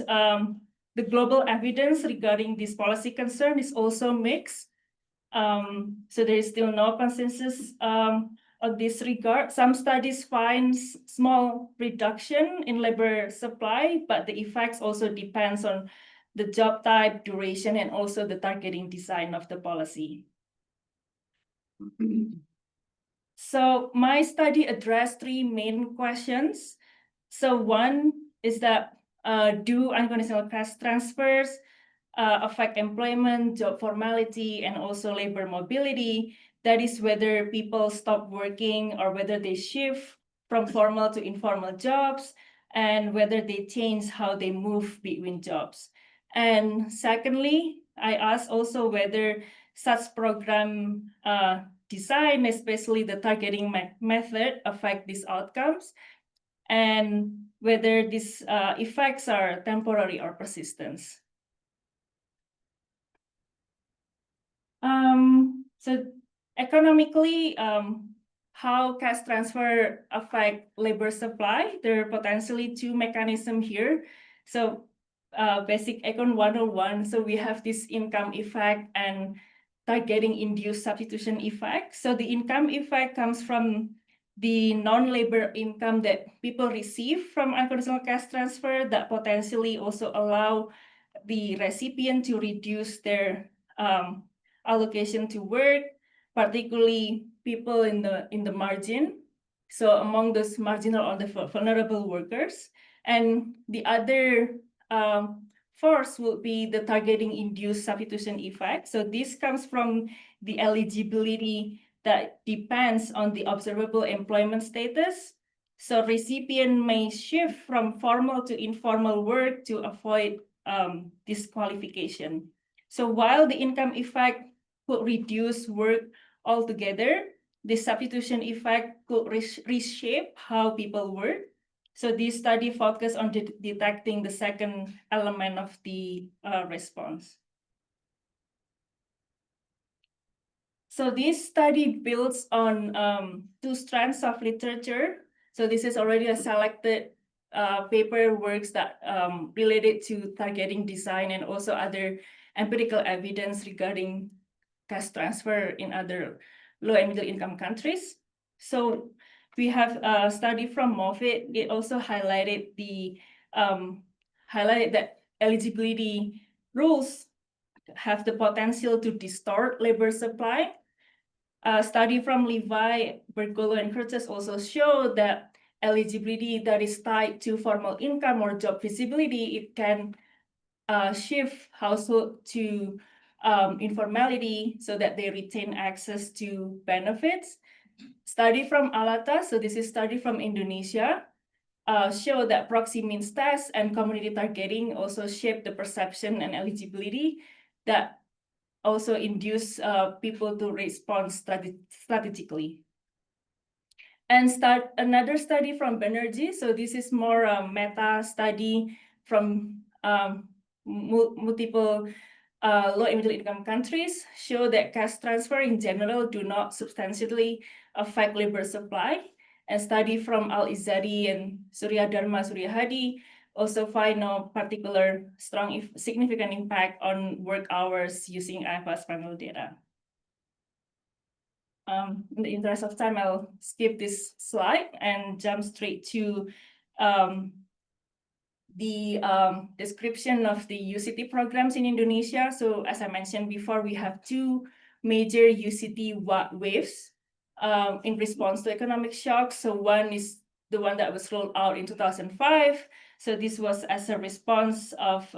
S5: the global evidence regarding this policy concern is also mixed. So there is still no consensus on this regard. Some studies find small reduction in labor supply, but the effects also depends on the job type, duration, and also the targeting design of the policy. So my study addressed three main questions. So one is that do unconditional cash transfers affect employment, job formality, and also labor mobility? That is whether people stop working or whether they shift from formal to informal jobs, and whether they change how they move between jobs. And secondly, I asked also whether such program design, especially the targeting method, affect these outcomes, and whether these effects are temporary or persistent. So economically, how cash transfer affect labor supply? There are potentially two mechanisms here. So basic Econ 101, so we have this income effect and targeting induced substitution effect. So the income effect comes from the non-labor income that people receive from unconditional cash transfer that potentially also allow the recipient to reduce their allocation to work, particularly people in the margin. So among those marginal or the vulnerable workers, and the other force would be the targeting induced substitution effect. So this comes from the eligibility that depends on the observable employment status. So recipient may shift from formal to informal work to avoid disqualification. So while the income effect could reduce work altogether, the substitution effect could reshape how people work. So this study focused on detecting the second element of the response. So this study builds on two strands of literature. So this is already a selected paper works that related to targeting design and also other empirical evidence regarding cash transfer in other low and middle income countries. So we have a study from Moffitt. It also highlighted that eligibility rules have the potential to distort labor supply. A study from Levi, Bergolo, and Curtis also show that eligibility that is tied to formal income or job visibility, it can shift household to informality so that they retain access to benefits. Study from Alata, so this is study from Indonesia, show that proxy means test and community targeting also shape the perception and eligibility that also induce people to respond strategically. And another study from Banerjee. So this is more a meta study from multiple low and middle income countries, show that cash transfer in general do not substantially affect labor supply. And study from Al-Izzadi and Surya Dharma Suryahadi also find no particular strong significant impact on work hours using IFAS panel data. In the interest of time, I'll skip this slide and jump straight to the description of the UCT programs in Indonesia. So as I mentioned before, we have two major UCT waves in response to economic shocks. So one is the one that was rolled out in 2005. So this was as a response of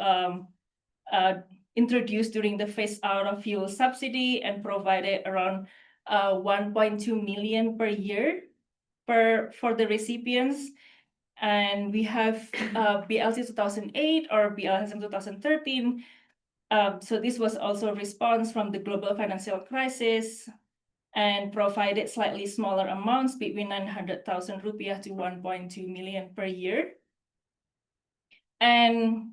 S5: introduced during the phase out of fuel subsidy and provided around 1.2 million per year for the recipients. And we have BLC 2008 or BLSM 2013. So this was also a response from the global financial crisis and provided slightly smaller amounts between 900,000 rupiah to 1.2 million per year. And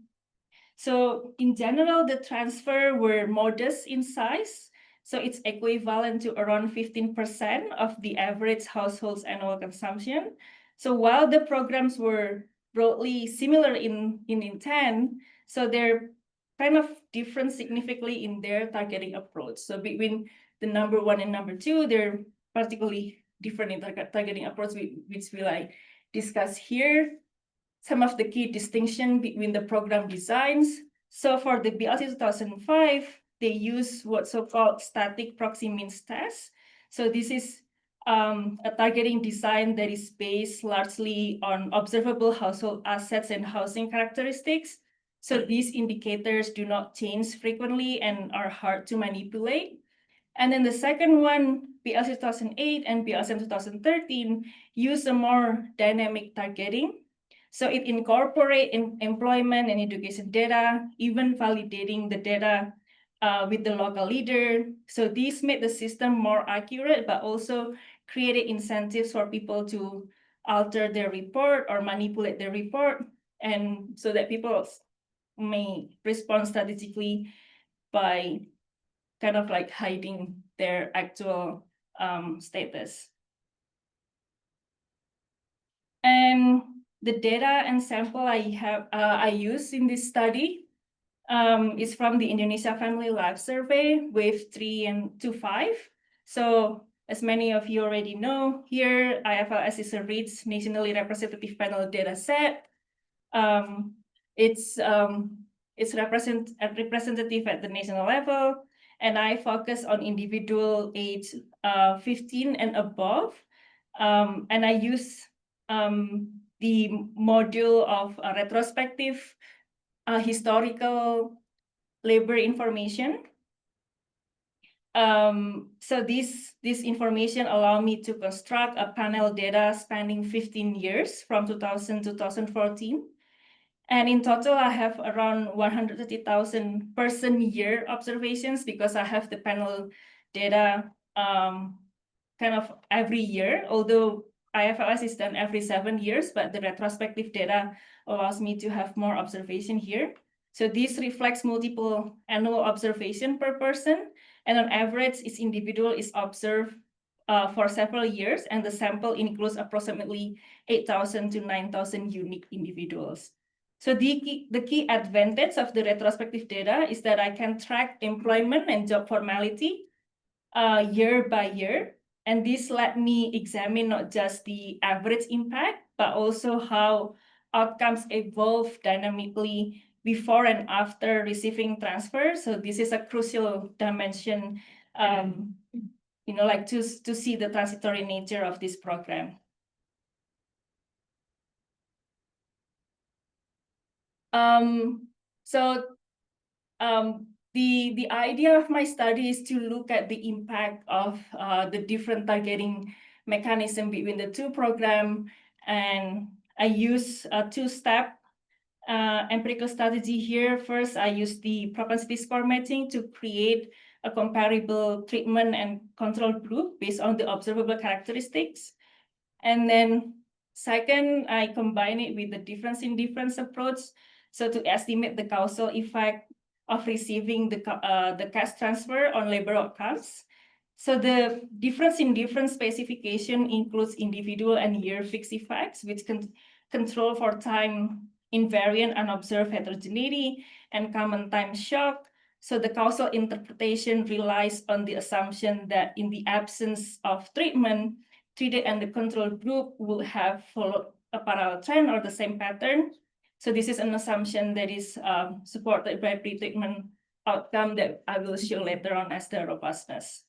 S5: so in general, the transfer were modest in size. So it's equivalent to around 15% of the average household's annual consumption. So while the programs were broadly similar in intent, so they're kind of different significantly in their targeting approach. So between the number one and number two, they're particularly different in targeting approach, which we like discuss here. Some of the key distinction between the program designs. So for the BLC 2005, they use what's so-called static proxy means test. So this is a targeting design that is based largely on observable household assets and housing characteristics. So these indicators do not change frequently and are hard to manipulate. And then the second one, BLC 2008 and BLSM 2013, use a more dynamic targeting. So it incorporates employment and education data, even validating the data with the local leader. So this made the system more accurate, but also created incentives for people to alter their report or manipulate their report, and so that people may respond strategically by kind of like hiding their actual status. And the data and sample I use in this study is from the Indonesia Family Life Survey, wave 3 and to 5. So as many of you already know, here IFLS is a rich nationally representative panel data set. It's representative at the national level, and I focus on individual age 15 and above. And I use the module of retrospective historical labor information. So this information allow me to construct a panel data spanning 15 years from 2000 to 2014. And in total, I have around 130,000 person year observations because I have the panel data kind of every year, although IFLS is done every 7 years, but the retrospective data allows me to have more observation here. So this reflects multiple annual observation per person, and on average, each individual is observed for several years, and the sample includes approximately 8,000 to 9,000 unique individuals. So the key advantage of the retrospective data is that I can track employment and job formality year by year. And this let me examine not just the average impact, but also how outcomes evolve dynamically before and after receiving transfer. So this is a crucial dimension, like to see the transitory nature of this program. The idea of my study is to look at the impact of the different targeting mechanism between the two programs, and I use a two-step empirical strategy here. First, I use the propensity score matching to create a comparable treatment and control group based on the observable characteristics. And then second, I combine it with the difference in difference approach. So to estimate the causal effect of receiving the cash transfer on labor outcomes. So the difference in difference specification includes individual and year fixed effects, which can control for time invariant unobserved heterogeneity and common time shock. So the causal interpretation relies on the assumption that in the absence of treatment, treated and the control group will have followed a parallel trend or the same pattern. So this is an assumption that is supported by pre-treatment outcome that I will show later on as the robustness.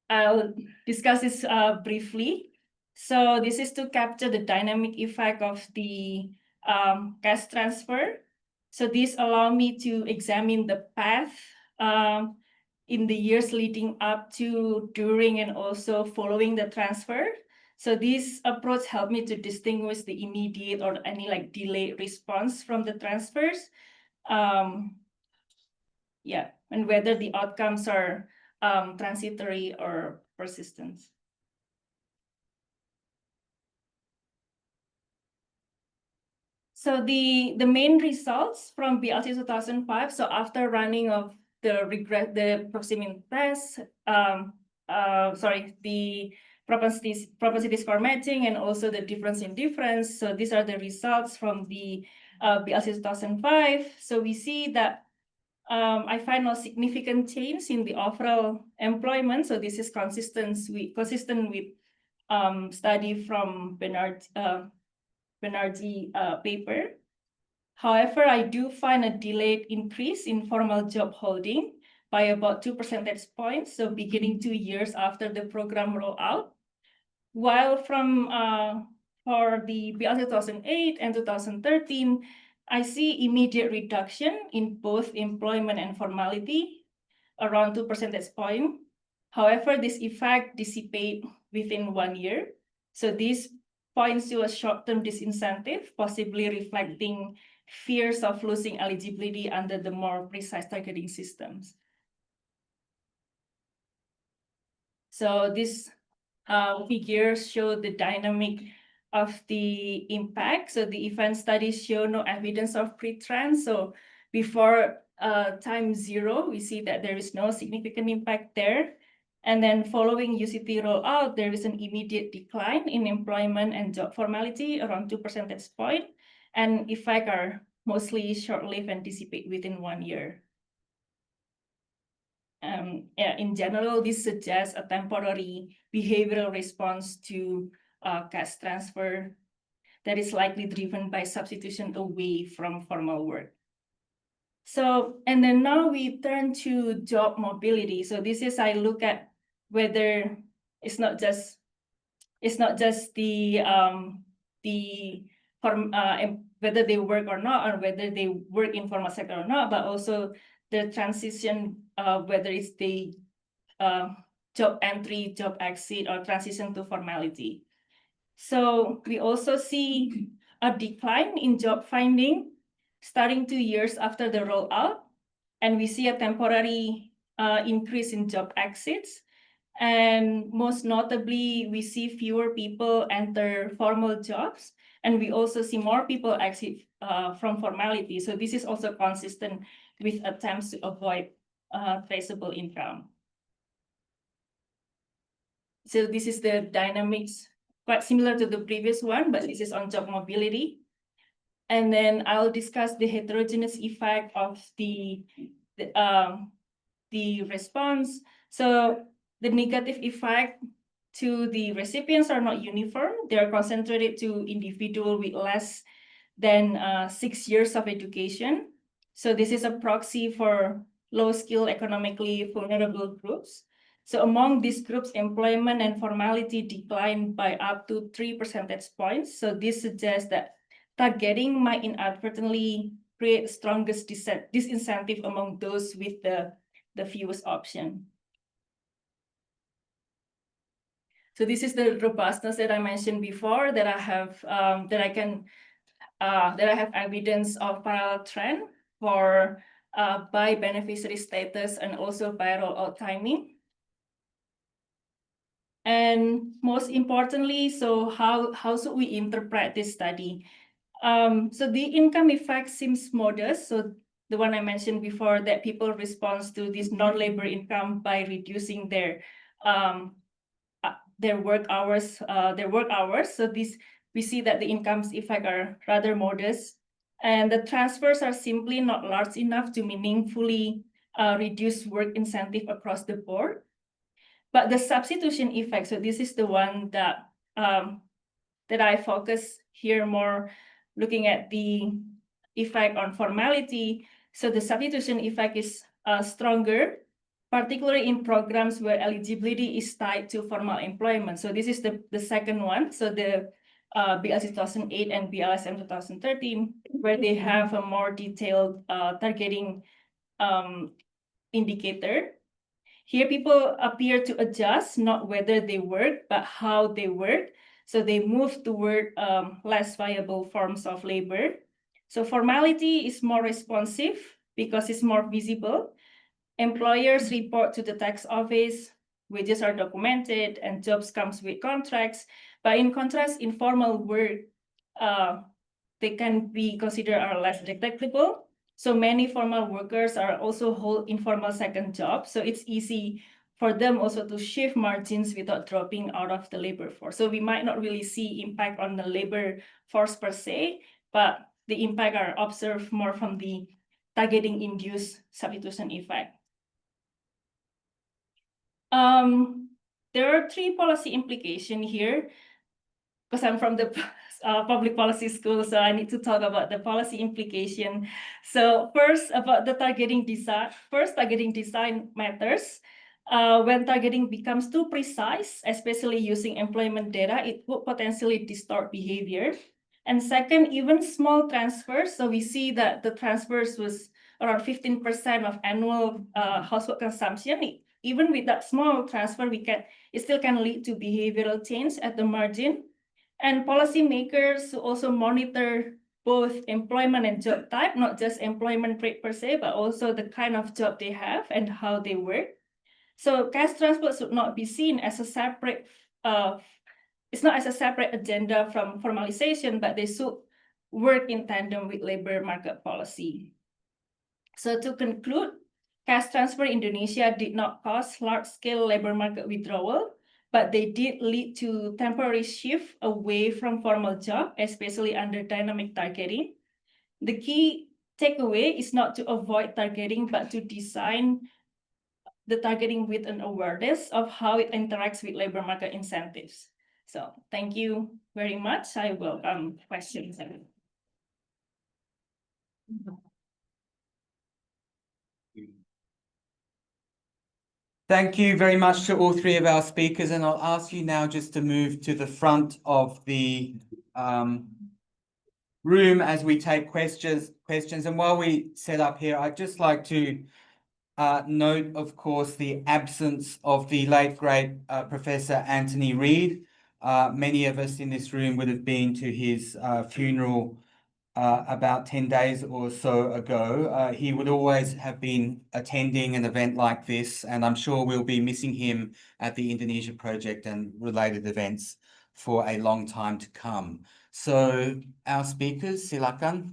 S5: I'll discuss this briefly. So this is to capture the dynamic effect of the cash transfer. So this allows me to examine the path in the years leading up to, during, and also following the transfer. So this approach helped me to distinguish the immediate or any like delayed response from the transfers. And whether the outcomes are transitory or persistent. So the main results from BLC 2005, so after running of the proximity test, the propensity score matching and also the difference in difference. So these are the results from the BLC 2005. So we see that I find no significant change in the overall employment. So this is consistent with study from Banerjee paper. However, I do find a delayed increase in formal job holding by about 2 percentage points, so beginning 2 years after the program rollout. While for the BLC 2008 and 2013, I see immediate reduction in both employment and formality, around 2 percentage points. However, this effect dissipates within 1 year. So this points to a short-term disincentive, possibly reflecting fears of losing eligibility under the more precise targeting systems. So this figures show the dynamic of the impact. So the event studies show no evidence of pre-trend. So before time 0, we see that there is no significant impact there. And then following UCT rollout, there is an immediate decline in employment and job formality, around 2 percentage points, and effects are mostly short-lived and dissipate within 1 year. In general, this suggests a temporary behavioral response to cash transfer that is likely driven by substitution away from formal work. So, and then now we turn to job mobility. So this is, I look at whether it's not just the whether they work or not, or whether they work in formal sector or not, but also the transition, whether it's the job entry, job exit, or transition to formality. So we also see a decline in job finding starting 2 years after the rollout, and we see a temporary increase in job exits. And most notably, we see fewer people enter formal jobs, and we also see more people exit from formality. So this is also consistent with attempts to avoid traceable income. So this is the dynamics, quite similar to the previous one, but this is on job mobility. And then I'll discuss the heterogeneous effect of the response. So the negative effect to the recipients are not uniform. They are concentrated to individuals with less than 6 years of education. So this is a proxy for low-skill, economically vulnerable groups. So among these groups, employment and formality declined by up to 3 percentage points. So this suggests that targeting might inadvertently create strongest disincentive among those with the fewest option. So this is the robustness that I mentioned before, that I have evidence of parallel trend for by beneficiary status and also by rollout timing. And most importantly, so how should we interpret this study? So the income effect seems modest. So the one I mentioned before, that people respond to this non-labor income by reducing their work hours. So we see that the incomes effect are rather modest, and the transfers are simply not large enough to meaningfully reduce work incentive across the board. But the substitution effect, so this is the one that I focus here more, looking at the effect on formality. So the substitution effect is stronger, particularly in programs where eligibility is tied to formal employment. So this is the second one. So the BLS 2008 and BLSM 2013, where they have a more detailed targeting indicator. Here, people appear to adjust not whether they work, but how they work. So they move toward less viable forms of labor. So formality is more responsive because it's more visible. Employers report to the tax office, wages are documented, and jobs comes with contracts. But in contrast, informal work, they can be considered are less detectable. So many formal workers are also hold informal second jobs. So it's easy for them also to shift margins without dropping out of the labor force. So we might not really see impact on the labor force per se, but the impact are observed more from the targeting induced substitution effect. There are 3 policy implications here, because I'm from the public policy school, so I need to talk about the policy implication. So first, about the targeting design. First, targeting design matters. When targeting becomes too precise, especially using employment data, it would potentially distort behavior. And second, even small transfers. So we see that the transfers was around 15% of annual household consumption. Even with that small transfer, it still can lead to behavioral change at the margin. And policymakers also monitor both employment and job type, not just employment rate per se, but also the kind of job they have and how they work. So cash transfer should not be seen as a separate, it's not as a separate agenda from formalization, but they should work in tandem with labor market policy. So to conclude, cash transfer in Indonesia did not cause large-scale labor market withdrawal, but they did lead to temporary shift away from formal job, especially under dynamic targeting. The key takeaway is not to avoid targeting, but to design the targeting with an awareness of how it interacts with labor market incentives. So thank you very much. I welcome questions.
S2: Thank you very much to all three of our speakers, and I'll ask you now just to move to the front of the room as we take questions. And while we set up here, I'd just like to note, of course, the absence of the late great Professor Anthony Reid. Many of us in this room would have been to his funeral about 10 days or so ago. He would always have been attending an event like this, and I'm sure we'll be missing him at the Indonesia Project and related events for a long time to come. So our speakers, silakan.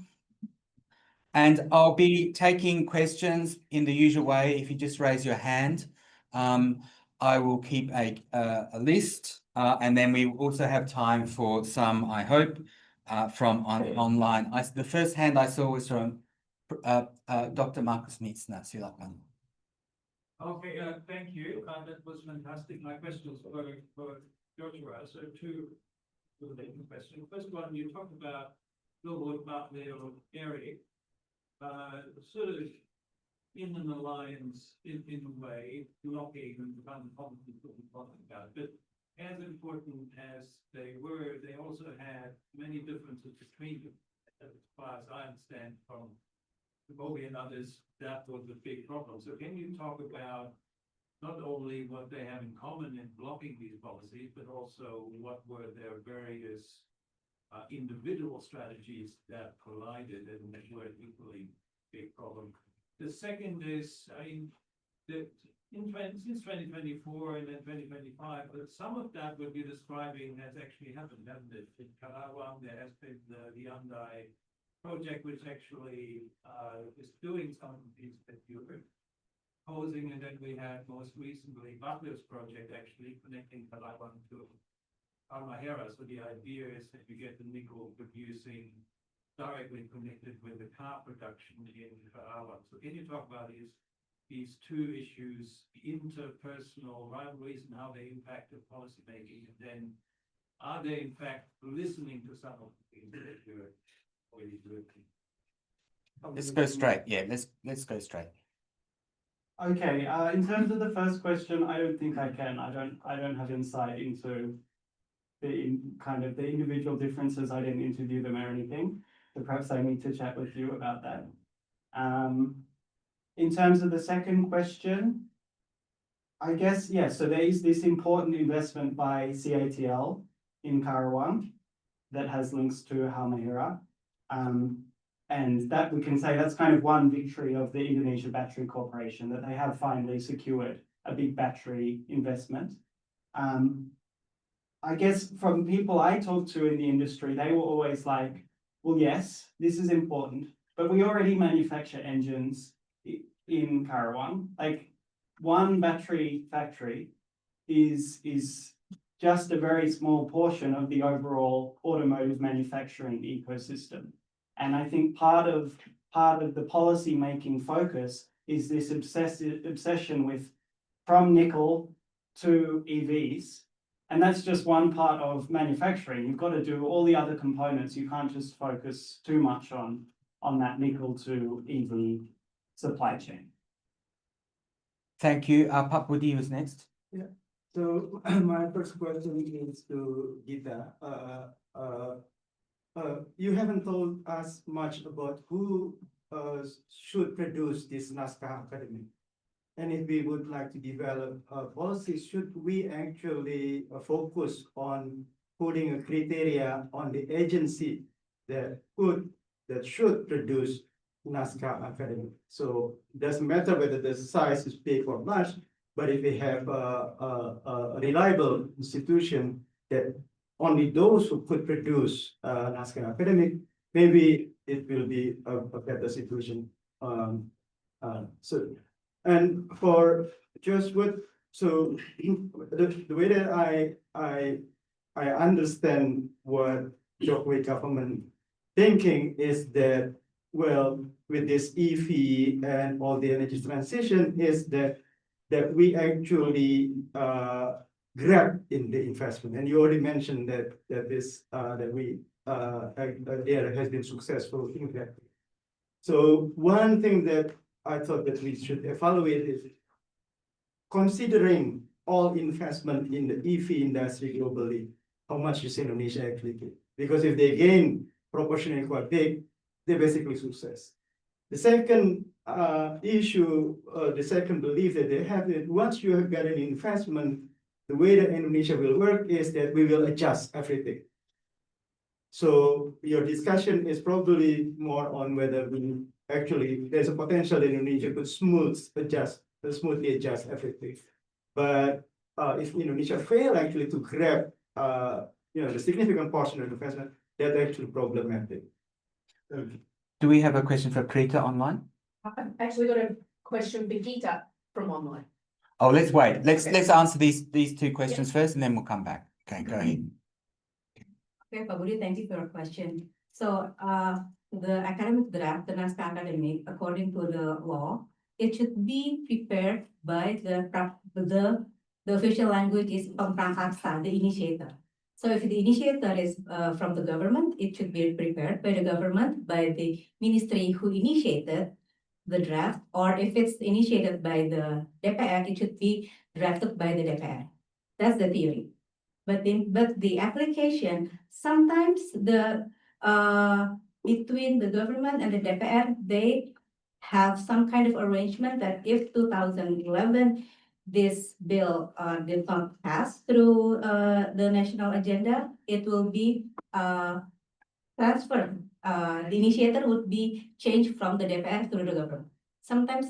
S2: And I'll be taking questions in the usual way. If you just raise your hand, I will keep a list, and then we also have time for some, I hope, from online. The first hand I saw was from Dr. Marcus Mietzner. Silakan.
S6: Okay, thank you. That was fantastic. My questions for Joshua. So two related questions. First one, you talked about global partner Eric, sort of in an alliance in a way, blocking and conflict what we're talking about. But as important as they were, they also had many differences between them. As far as I understand from Bobby and others, that was a big problem. So can you talk about not only what they have in common in blocking these policies, but also what were their various individual strategies that collided and were an equally big problem? The second is, I mean, since 2024 and then 2025, but some of that would be describing has actually happened, hasn't it? In Karawang, there has been the ANU project, which actually is doing some of these that you were posing, and then we had most recently Butler's project actually connecting Karawang to Halmahera. So the idea is that you get the nickel producing directly connected with the car production in Karawang. So can you talk about these two issues, interpersonal rivalries and how they impacted policymaking, and then are they in fact listening to some of the things that you're already doing?
S2: Let's go straight. Yeah, let's go straight.
S4: Okay, in terms of the first question, I don't think I can. I don't have insight into the kind of the individual differences. I didn't interview them or anything, so perhaps I need to chat with you about that. In terms of the second question, I guess, yes, so there is this important investment by CATL in Karawang that has links to Halmahera. And that we can say that's kind of one victory of the Indonesia Battery Corporation, that they have finally secured a big battery investment. I guess from people I talked to in the industry, they were always like, well, yes, this is important, but we already manufacture engines in Karawang. Like, one battery factory is just a very small portion of the overall automotive manufacturing ecosystem. And I think part of the policy making focus is this obsession with from nickel to EVs. And that's just one part of manufacturing. You've got to do all the other components. You can't just focus too much on that nickel to EV supply chain.
S2: Thank you. Pak Budi was next.
S7: Yeah. So my first question is to Gita. You haven't told us much about who should produce this Naskah Academy. And if we would like to develop a policy, should we actually focus on putting a criteria on the agency that should produce Naskah Academy? So it doesn't matter whether the size is big or large, but if we have a reliable institution that only those who could produce Naskah Academic, maybe it will be a better situation. And for just what, so the way that I understand what Jokowi government thinking is that, well, with this EV and all the energy transition is that we actually grab in the investment. And you already mentioned that AIR has been successful in that. So one thing that I thought that we should evaluate is considering all investment in the EV industry globally, how much is Indonesia actually gain? Because if they gain proportionally quite big, they're basically success. The second issue, the second belief that they have is once you have got an investment, the way that Indonesia will work is that we will adjust everything. So your discussion is probably more on whether we actually, there's a potential in Indonesia could smoothly adjust everything. But if Indonesia fail actually to grab, the significant portion of investment, that's actually problematic.
S2: Do we have a question for Prita online?
S1: I've actually got a question for Gita from online.
S2: Oh, let's wait. Let's
S1: Okay.
S2: answer these two questions first, and then we'll come back. Okay, go ahead.
S3: Okay, Pak Budi, thank you for your question. So, the academic draft, the naskah academic, according to the law, it should be prepared by the official language is pemprangkasa, the initiator. So if the initiator is from the government, it should be prepared by the government, by the ministry who initiated the draft, or if it's initiated by the DPR, it should be drafted by the DPR. That's the theory. But the application, sometimes the between the government and the DPR, they have some kind of arrangement that if 2011 this bill did not pass through the national agenda, it will be transferred. The initiator would be changed from the DPR to the government. Sometimes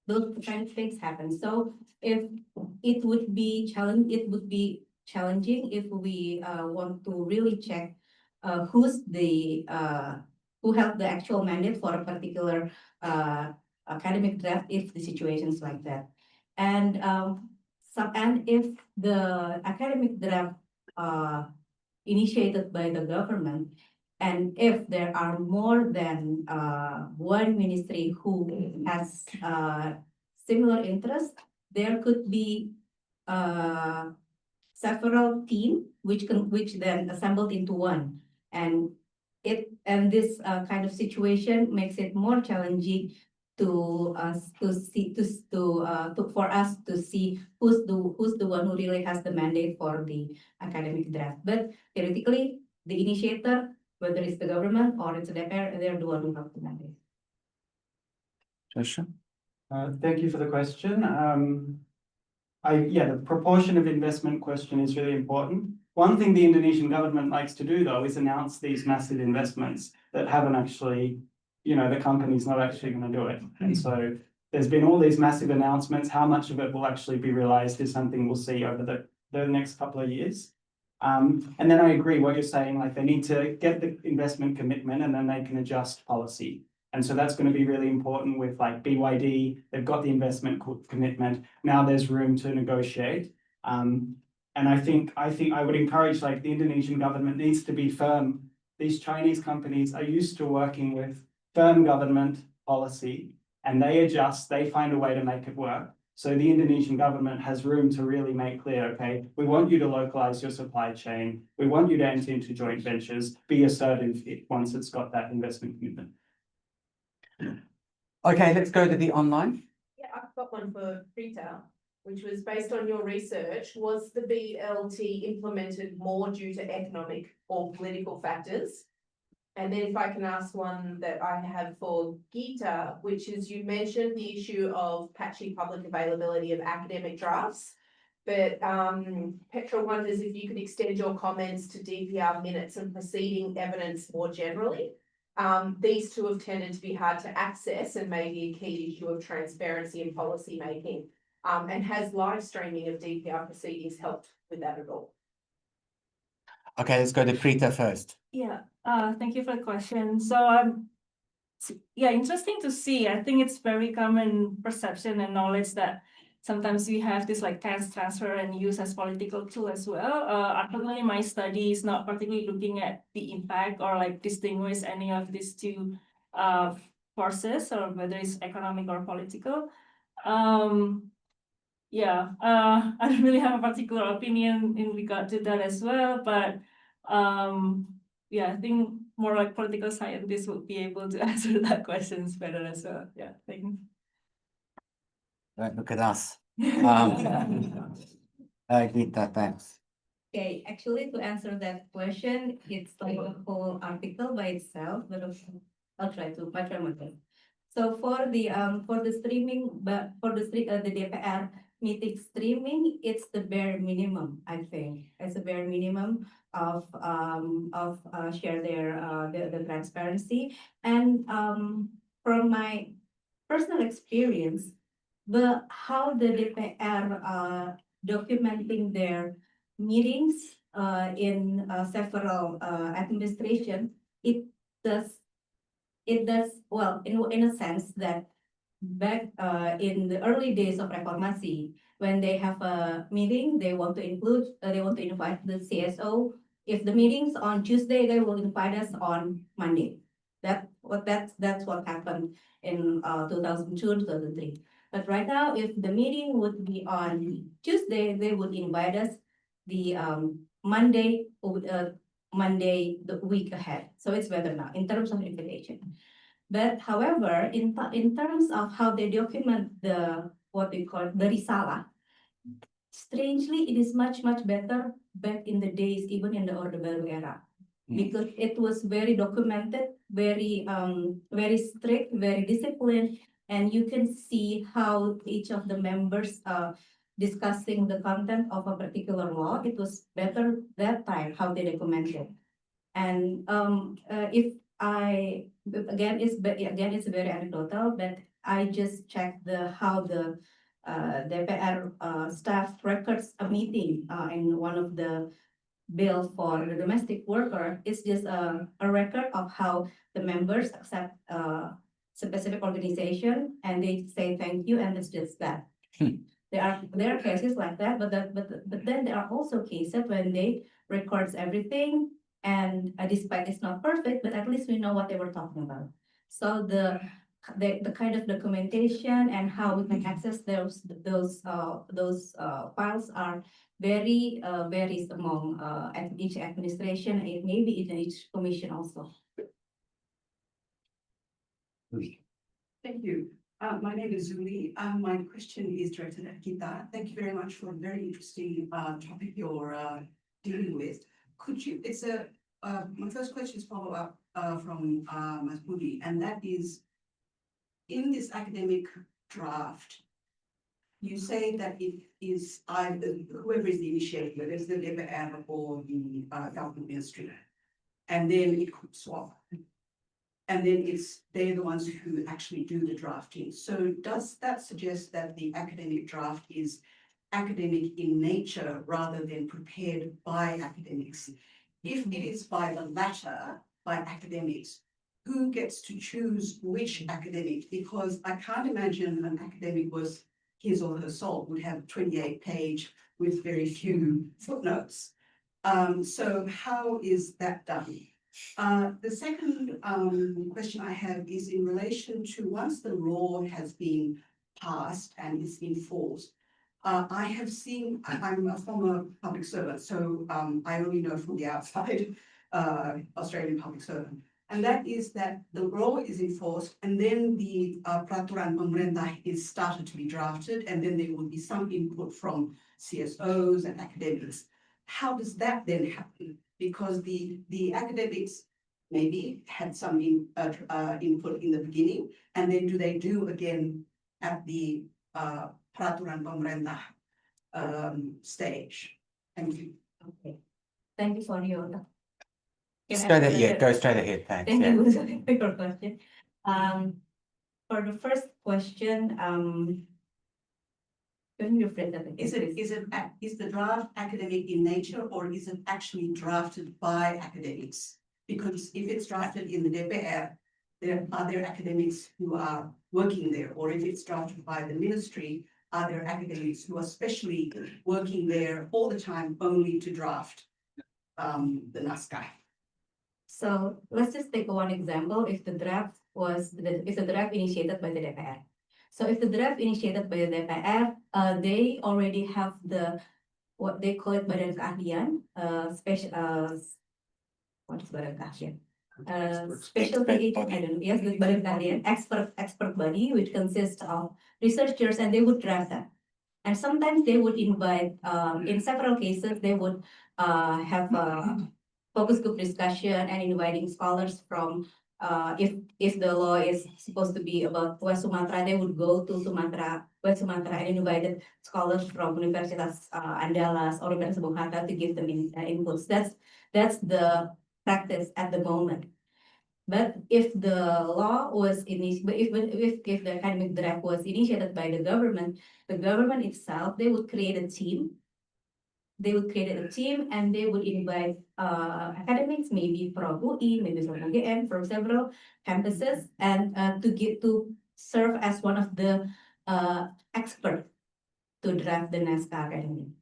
S3: those kind of things happen. So if it would be challenging if we want to really check who held the actual mandate for a particular academic draft if the situation's like that. And if the academic draft initiated by the government, and if there are more than one ministry who has similar interest, there could be several teams which then assembled into one, and this kind of situation makes it more challenging for us to see who's the one who really has the mandate for the academic draft. But theoretically, the initiator, whether it's the government or it's the DPR, they're the one who have the mandate.
S2: Joshua?
S4: Thank you for the question. The proportion of investment question is really important. One thing the Indonesian government likes to do, though, is announce these massive investments that haven't actually, the company's not actually going to do it. And so there's been all these massive announcements. How much of it will actually be realized is something we'll see over the next couple of years. And then I agree what you're saying, like they need to get the investment commitment and then they can adjust policy. And so that's going to be really important with like BYD, they've got the investment commitment. Now there's room to negotiate. And I think I would encourage, like, the Indonesian government needs to be firm. These Chinese companies are used to working with firm government policy, and they adjust, they find a way to make it work. So the Indonesian government has room to really make clear, okay, we want you to localize your supply chain. We want you to enter into joint ventures, be assertive once it's got that investment commitment.
S2: Okay, let's go to the online.
S1: Yeah, I've got one for Rita, which was based on your research. Was the BLT implemented more due to economic or political factors? And then if I can ask one that I have for Gita, which is you mentioned the issue of patchy public availability of academic drafts. But Petra wonders if you could extend your comments to DPR minutes and proceeding evidence more generally. These two have tended to be hard to access and may be a key issue of transparency in policy making. And has live streaming of DPR proceedings helped with that at all?
S2: Okay, let's go to Prita first.
S5: Yeah, thank you for the question. So interesting to see. I think it's very common perception and knowledge that sometimes we have this like task transfer and use as political tool as well. Actually, my study is not particularly looking at the impact or like distinguish any of these two forces, or whether it's economic or political. I don't really have a particular opinion in regard to that as well, but I think more like political scientists would be able to answer that questions better as well. Yeah, thanks.
S2: Don't look at us. Gita, thanks.
S3: Okay, actually, to answer that question, it's like a whole article by itself, but I'll try to my best. So for the streaming, but for the DPR meeting streaming, it's the bare minimum, I think. It's a bare minimum of share their the transparency. And from my personal experience, how the DPR documenting their meetings in several administration, it does well in a sense that back in the early days of Reformasi, when they have a meeting, they want to invite the CSO. If the meeting's on Tuesday, they will invite us on Monday. That's what happened in 2002, 2003. But right now, if the meeting would be on Tuesday, they would invite us the Monday the week ahead. So it's better now in terms of invitation. But however, in terms of how they document the what we call the risalah, strangely, it is much better back in the days, even in the Orde Baru era, because it was very documented, very strict, very disciplined, and you can see how each of the members discussing the content of a particular law. It was better that time how they documented. And if I again it's very anecdotal, but I just checked how the DPR staff records a meeting in one of the bill for the domestic worker. It's just a record of how the members accept specific organization and they say thank you, and it's just that. There are cases like that, but then there are also cases when they records everything, and despite it's not perfect, but at least we know what they were talking about. So the kind of documentation and how we can access those files are very varies among each administration and maybe in each commission also.
S8: Thank you. My name is Zuli. My question is directed at Gita. Thank you very much for a very interesting topic you're dealing with. Could you, my first question is follow up from Ms. Budi, and that is, in this academic draft, you say that it is either whoever is the initiator, whether it's the DPR or the government ministry, and then it could swap. And then they're the ones who actually do the drafting. So does that suggest that the academic draft is academic in nature rather than prepared by academics? If it is by the latter, by academics, who gets to choose which academic? Because I can't imagine an academic with his or her soul would have a 28-page with very few footnotes. So how is that done? The second question I have is in relation to once the law has been passed and is enforced. I have seen, I'm a former public servant, so I only know from the outside Australian public servant. And that is that the law is enforced and then the peraturan pemerintah is started to be drafted, and then there will be some input from CSOs and academics. How does that then happen? Because the academics maybe had some input in the beginning, and then do they do again at the peraturan pemerintah stage? Thank you.
S3: Okay, thank you for your.
S2: Go straight ahead, thanks.
S3: Thank you for your question. For the first question, can you rephrase that again?
S8: Is the draft academic in nature, or is it actually drafted by academics? Because if it's drafted in the DPR, are there academics who are working there? Or if it's drafted by the ministry, are there academics who are specially working there all the time only to draft the naskah?
S3: So let's just take one example. If the draft initiated by the DPR. So if the draft initiated by the DPR, they already have what they call it Badan Keahlian, what is Badan Keahlian? Specialty agent, I don't know, yes, the Badan Keahlian expert body, which consists of researchers, and they would draft that. And sometimes they would invite, in several cases, they would have a focus group discussion and inviting scholars from, if the law is supposed to be about West Sumatra, they would go to Sumatra, West Sumatra, and invited scholars from Universitas Andalas or Universitas Bung Hatta to give them inputs. That's the practice at the moment. But if the law was if the academic draft was initiated by the government itself, they would create a team. They would create a team and they would invite academics, maybe from UI, maybe from UGM, from several campuses, and to serve as one of the experts to draft the naskah academic.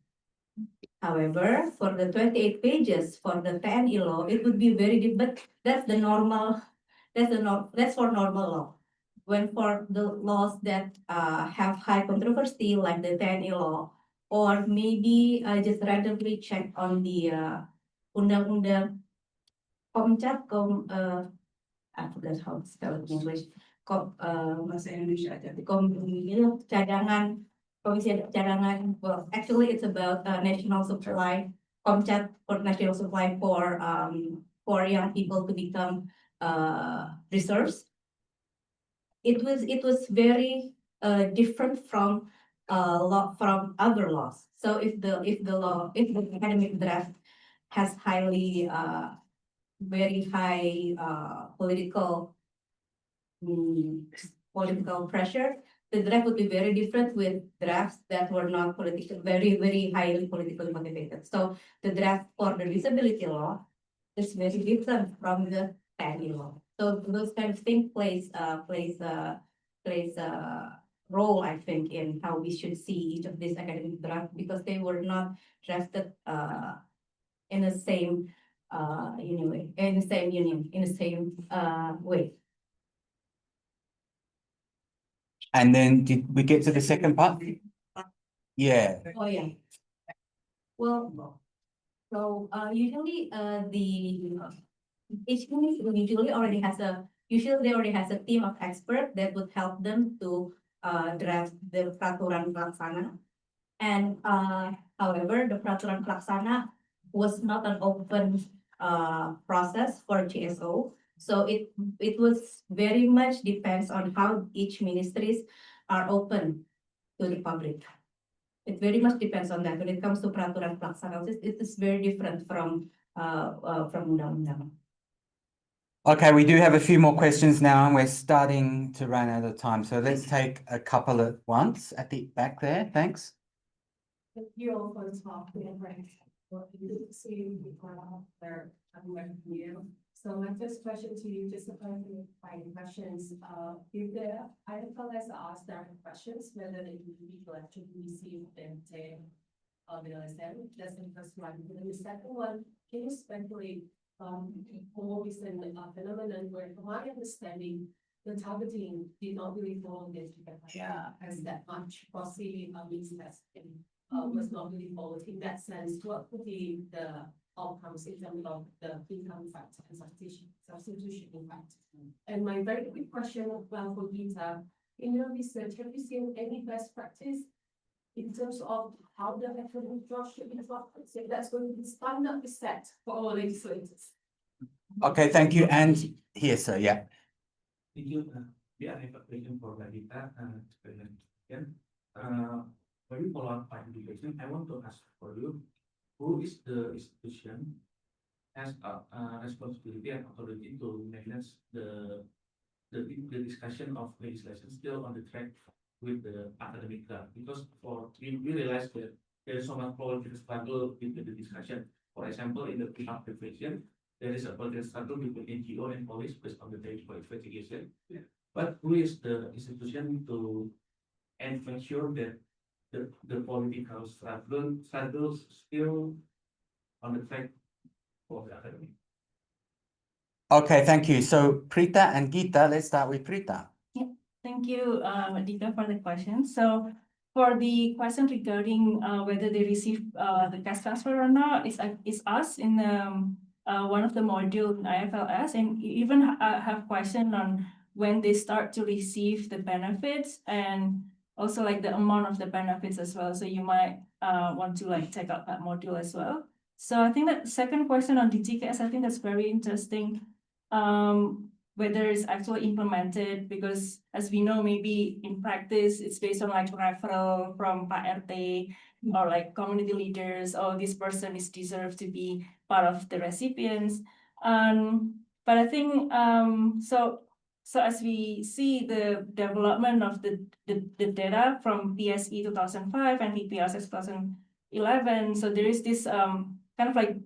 S3: However, for the 28 pages for the TNI law, it would be very deep, but that's the normal, that's for normal law. When for the laws that have high controversy, like the TNI law, or maybe just randomly check on the undang-undang I forgot how to spell it in English.
S8: Bahasa Indonesia aja.
S3: Cadangan, Komisi Cadangan. Well, actually, it's about national supply, Komcat for national supply for young people to become reserves. It was very different from law from other laws. So if the academic draft has very high political pressure, the draft would be very different with drafts that were not very highly politically motivated. So the draft for the disability law is very different from the PhD law. So those kind of things plays a role, I think, in how we should see each of these academic drafts, because they were not drafted in the same in the same union, in the same way.
S2: And then did we get to the second part? Yeah.
S3: Oh, yeah. Well, so usually each unit usually already has a team of experts that would help them to draft the peraturan pelaksana. And however, the peraturan pelaksana was not an open process for GSO. So it was very much depends on how each ministries are open to the public. It very much depends on that. When it comes to peraturan pelaksana, it is very different from undang-undang.
S2: Okay, we do have a few more questions now and we're starting to run out of time. So let's take a couple at once at the back there. Thanks.
S1: Thank you all for the talk. We have see there you. So my first question to you, just a clarifying questions. If the IFLS asked direct questions, whether the individual actually receive them that's the first one. And then the second one, can you speculate more recent phenomenon where, from my understanding, the targeting did not really fall on this as that much. Possibly means that was not really followed. In that sense, what would be the outcomes in terms of the income factor and substitution impact? And my very quick question for Gita, in your research, have you seen any best practice in terms of how the academic draft should be drafted? So that's going to be standard set for all legislators.
S2: Okay, thank you. And here, sir, yeah.
S6: Thank you. Yeah, I have a question for Gita. Maybe follow up by the question. I want to ask for you, who is the institution has a responsibility and authority to manage the discussion of legislation still on the track with the academic draft? Because we realize that there is so much political struggle in the discussion. For example, in the kickoff version, there is a political struggle between NGO and police based on the data investigation. Yeah. But who is the institution to and make sure that the political struggles still on the track for the academy?
S2: Okay, thank you. So Prita and Gita, let's start with Prita.
S5: Yeah, thank you, Dita, for the question. So for the question regarding whether they receive the cash transfer or not, it's us in one of the module in IFLS, and even have question on when they start to receive the benefits. And also like the amount of the benefits as well. So you might want to like take out that module as well. So I think that second question on DGKS, I think that's very interesting. Whether it's actually implemented, because as we know, maybe in practice, it's based on like referral from Pak RT or like community leaders, oh, this person is deserved to be part of the recipients. But I think, so as we see the development of the data from PSE 2005 and PPRS 2011, so there is this kind of like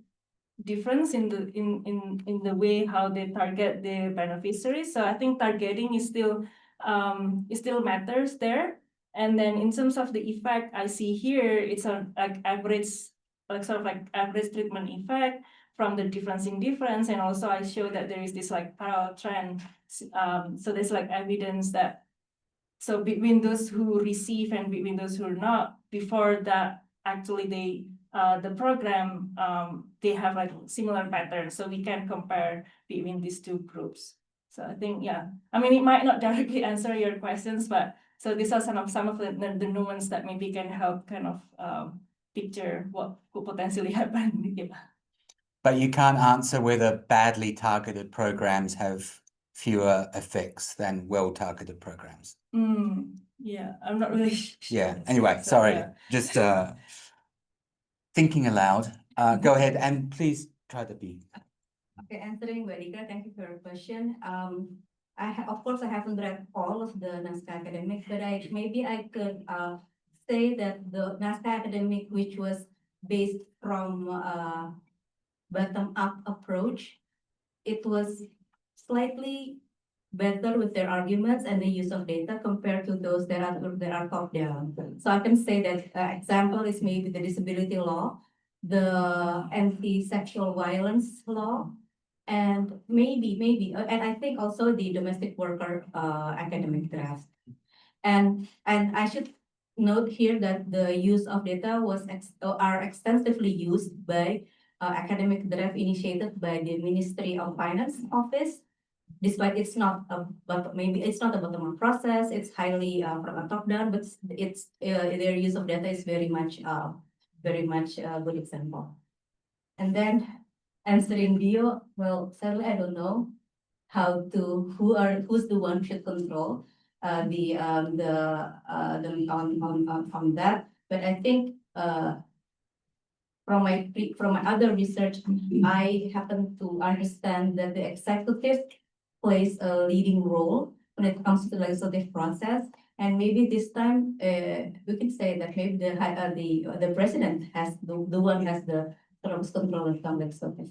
S5: difference in the way how they target the beneficiaries. So I think targeting is still matters there. And then in terms of the effect I see here, it's a like average, like sort of like average treatment effect from the difference in difference. And also I show that there is this like parallel trend. So there's like evidence that, so between those who receive and between those who are not, before that actually the program, they have like similar patterns. So we can compare between these two groups. So I think, yeah, I mean, it might not directly answer your questions, but so these are some of the nuance that maybe can help kind of picture what could potentially happen. Yeah.
S2: But you can't answer whether badly targeted programs have fewer effects than well-targeted programs.
S5: Yeah, I'm not really sure.
S2: Yeah, anyway,
S5: So,
S2: sorry,
S5: yeah.
S2: just thinking aloud. Go ahead and please try to be.
S3: Okay, answering Gita, thank you for your question. Of course, I haven't read all of the naskah academic, but maybe I could say that the naskah academic, which was based from bottom-up approach, it was slightly better with their arguments and the use of data compared to those that are top-down. So I can say that example is maybe the disability law, the anti-sexual violence law, and maybe, and I think also the domestic worker academic draft. And I should note here that the use of data are extensively used by academic draft initiated by the Ministry of Finance office. Despite it's not maybe it's not a bottom-up process, it's highly from a top-down, but it's their use of data is very much a good example. And then answering Dio, well, sadly I don't know who's the one should control on that, but I think from my other research, I happen to understand that the executive plays a leading role when it comes to the legislative process. And maybe this time, we can say that maybe the president has the one has the control of legislative.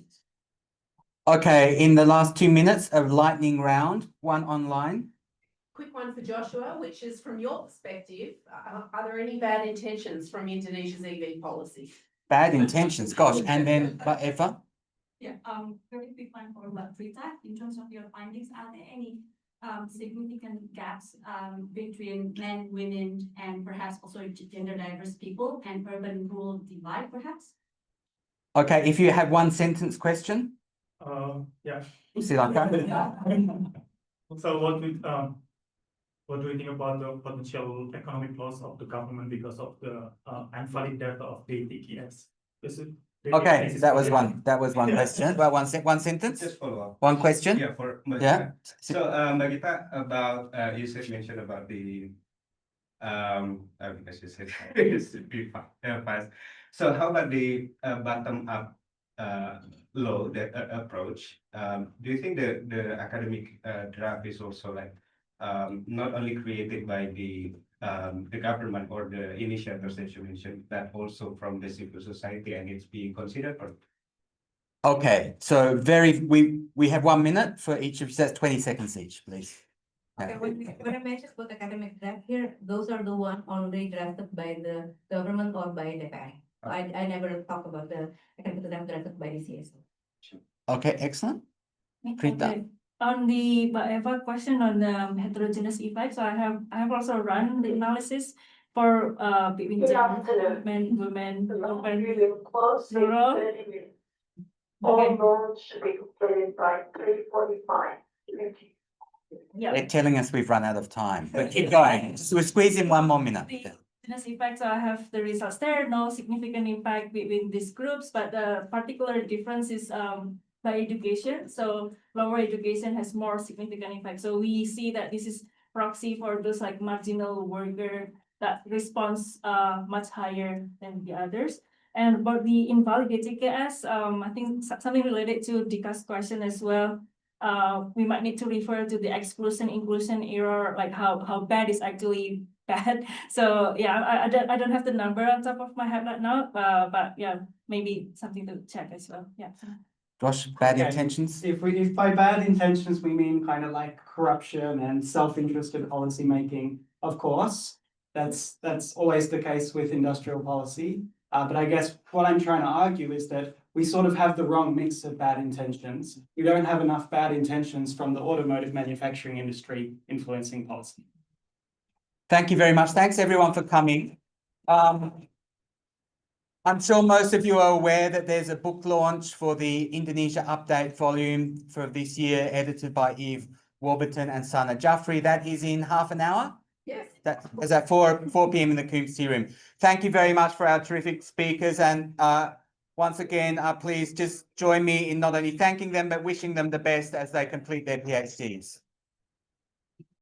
S2: Okay, in the last 2 minutes, a lightning round, one online.
S1: Quick one for Joshua, which is from your perspective, are there any bad intentions from Indonesia's EV policy?
S2: Bad intentions, gosh, and then, but Eva?
S9: Yeah, very quick one for Rita. In terms of your findings, are there any significant gaps between men, women, and perhaps also gender diverse people and urban rural divide, perhaps?
S2: Okay, if you have one sentence question.
S10: Yeah.
S2: Silakan.
S10: So what do you think about the potential economic loss of the government because of the invalid data of the DTS?
S2: Okay, that was one question. Well, one sentence.
S11: Just follow up.
S2: One question.
S11: Yeah, for Mbak
S2: Yeah.
S11: Gita. So, Mbak Gita, about you mentioned about the because you said it's fast. So, how about the bottom up law that approach? Do you think the academic draft is also like not only created by the government or the initiators that you mentioned, but also from the civil society, and it's being considered? Or...
S2: Okay, so we have 1 minute for each of you. That's 20 seconds each, please.
S3: Okay, when I mentioned about academic draft here, those are the one already drafted by the government or by the DPR. I never talk about the academic draft drafted by the CSO.
S2: Okay, excellent. Prita.
S5: Okay. On the Eva question on the heterogeneous effect, so I have also run the analysis for between men, women, urban, rural.
S12: All roads should be completed by 3:45.
S5: Yeah. yeah.
S2: They're telling us we've run out of time, but keep going. So we're squeezing one more minute.
S5: The business effects, I have the results there, no significant impact between these groups, but the particular difference is by education. So lower education has more significant impact. So we see that this is proxy for those like marginal worker that responds much higher than the others. And about the invalidated TKS, I think something related to Dika's question as well. We might need to refer to the exclusion inclusion error, like how bad is actually bad. So yeah, I don't have the number on top of my head right now, but yeah, maybe something to check as well. Yeah.
S2: Josh, bad
S4: Okay.
S2: intentions?
S4: If by bad intentions we mean kind of like corruption and self-interested policy making, of course, that's always the case with industrial policy. But I guess what I'm trying to argue is that we sort of have the wrong mix of bad intentions. We don't have enough bad intentions from the automotive manufacturing industry influencing policy.
S2: Thank you very much. Thanks everyone for coming. I'm sure most of you are aware that there's a book launch for the Indonesia Update volume for this year, edited by Eve Warburton and Sana Jaffrey. That is in half an hour.
S1: Yes.
S2: That is at 4 p.m. in the Coombs Tea Room. Thank you very much for our terrific speakers. And once again, please just join me in not only thanking them, but wishing them the best as they complete their PhDs.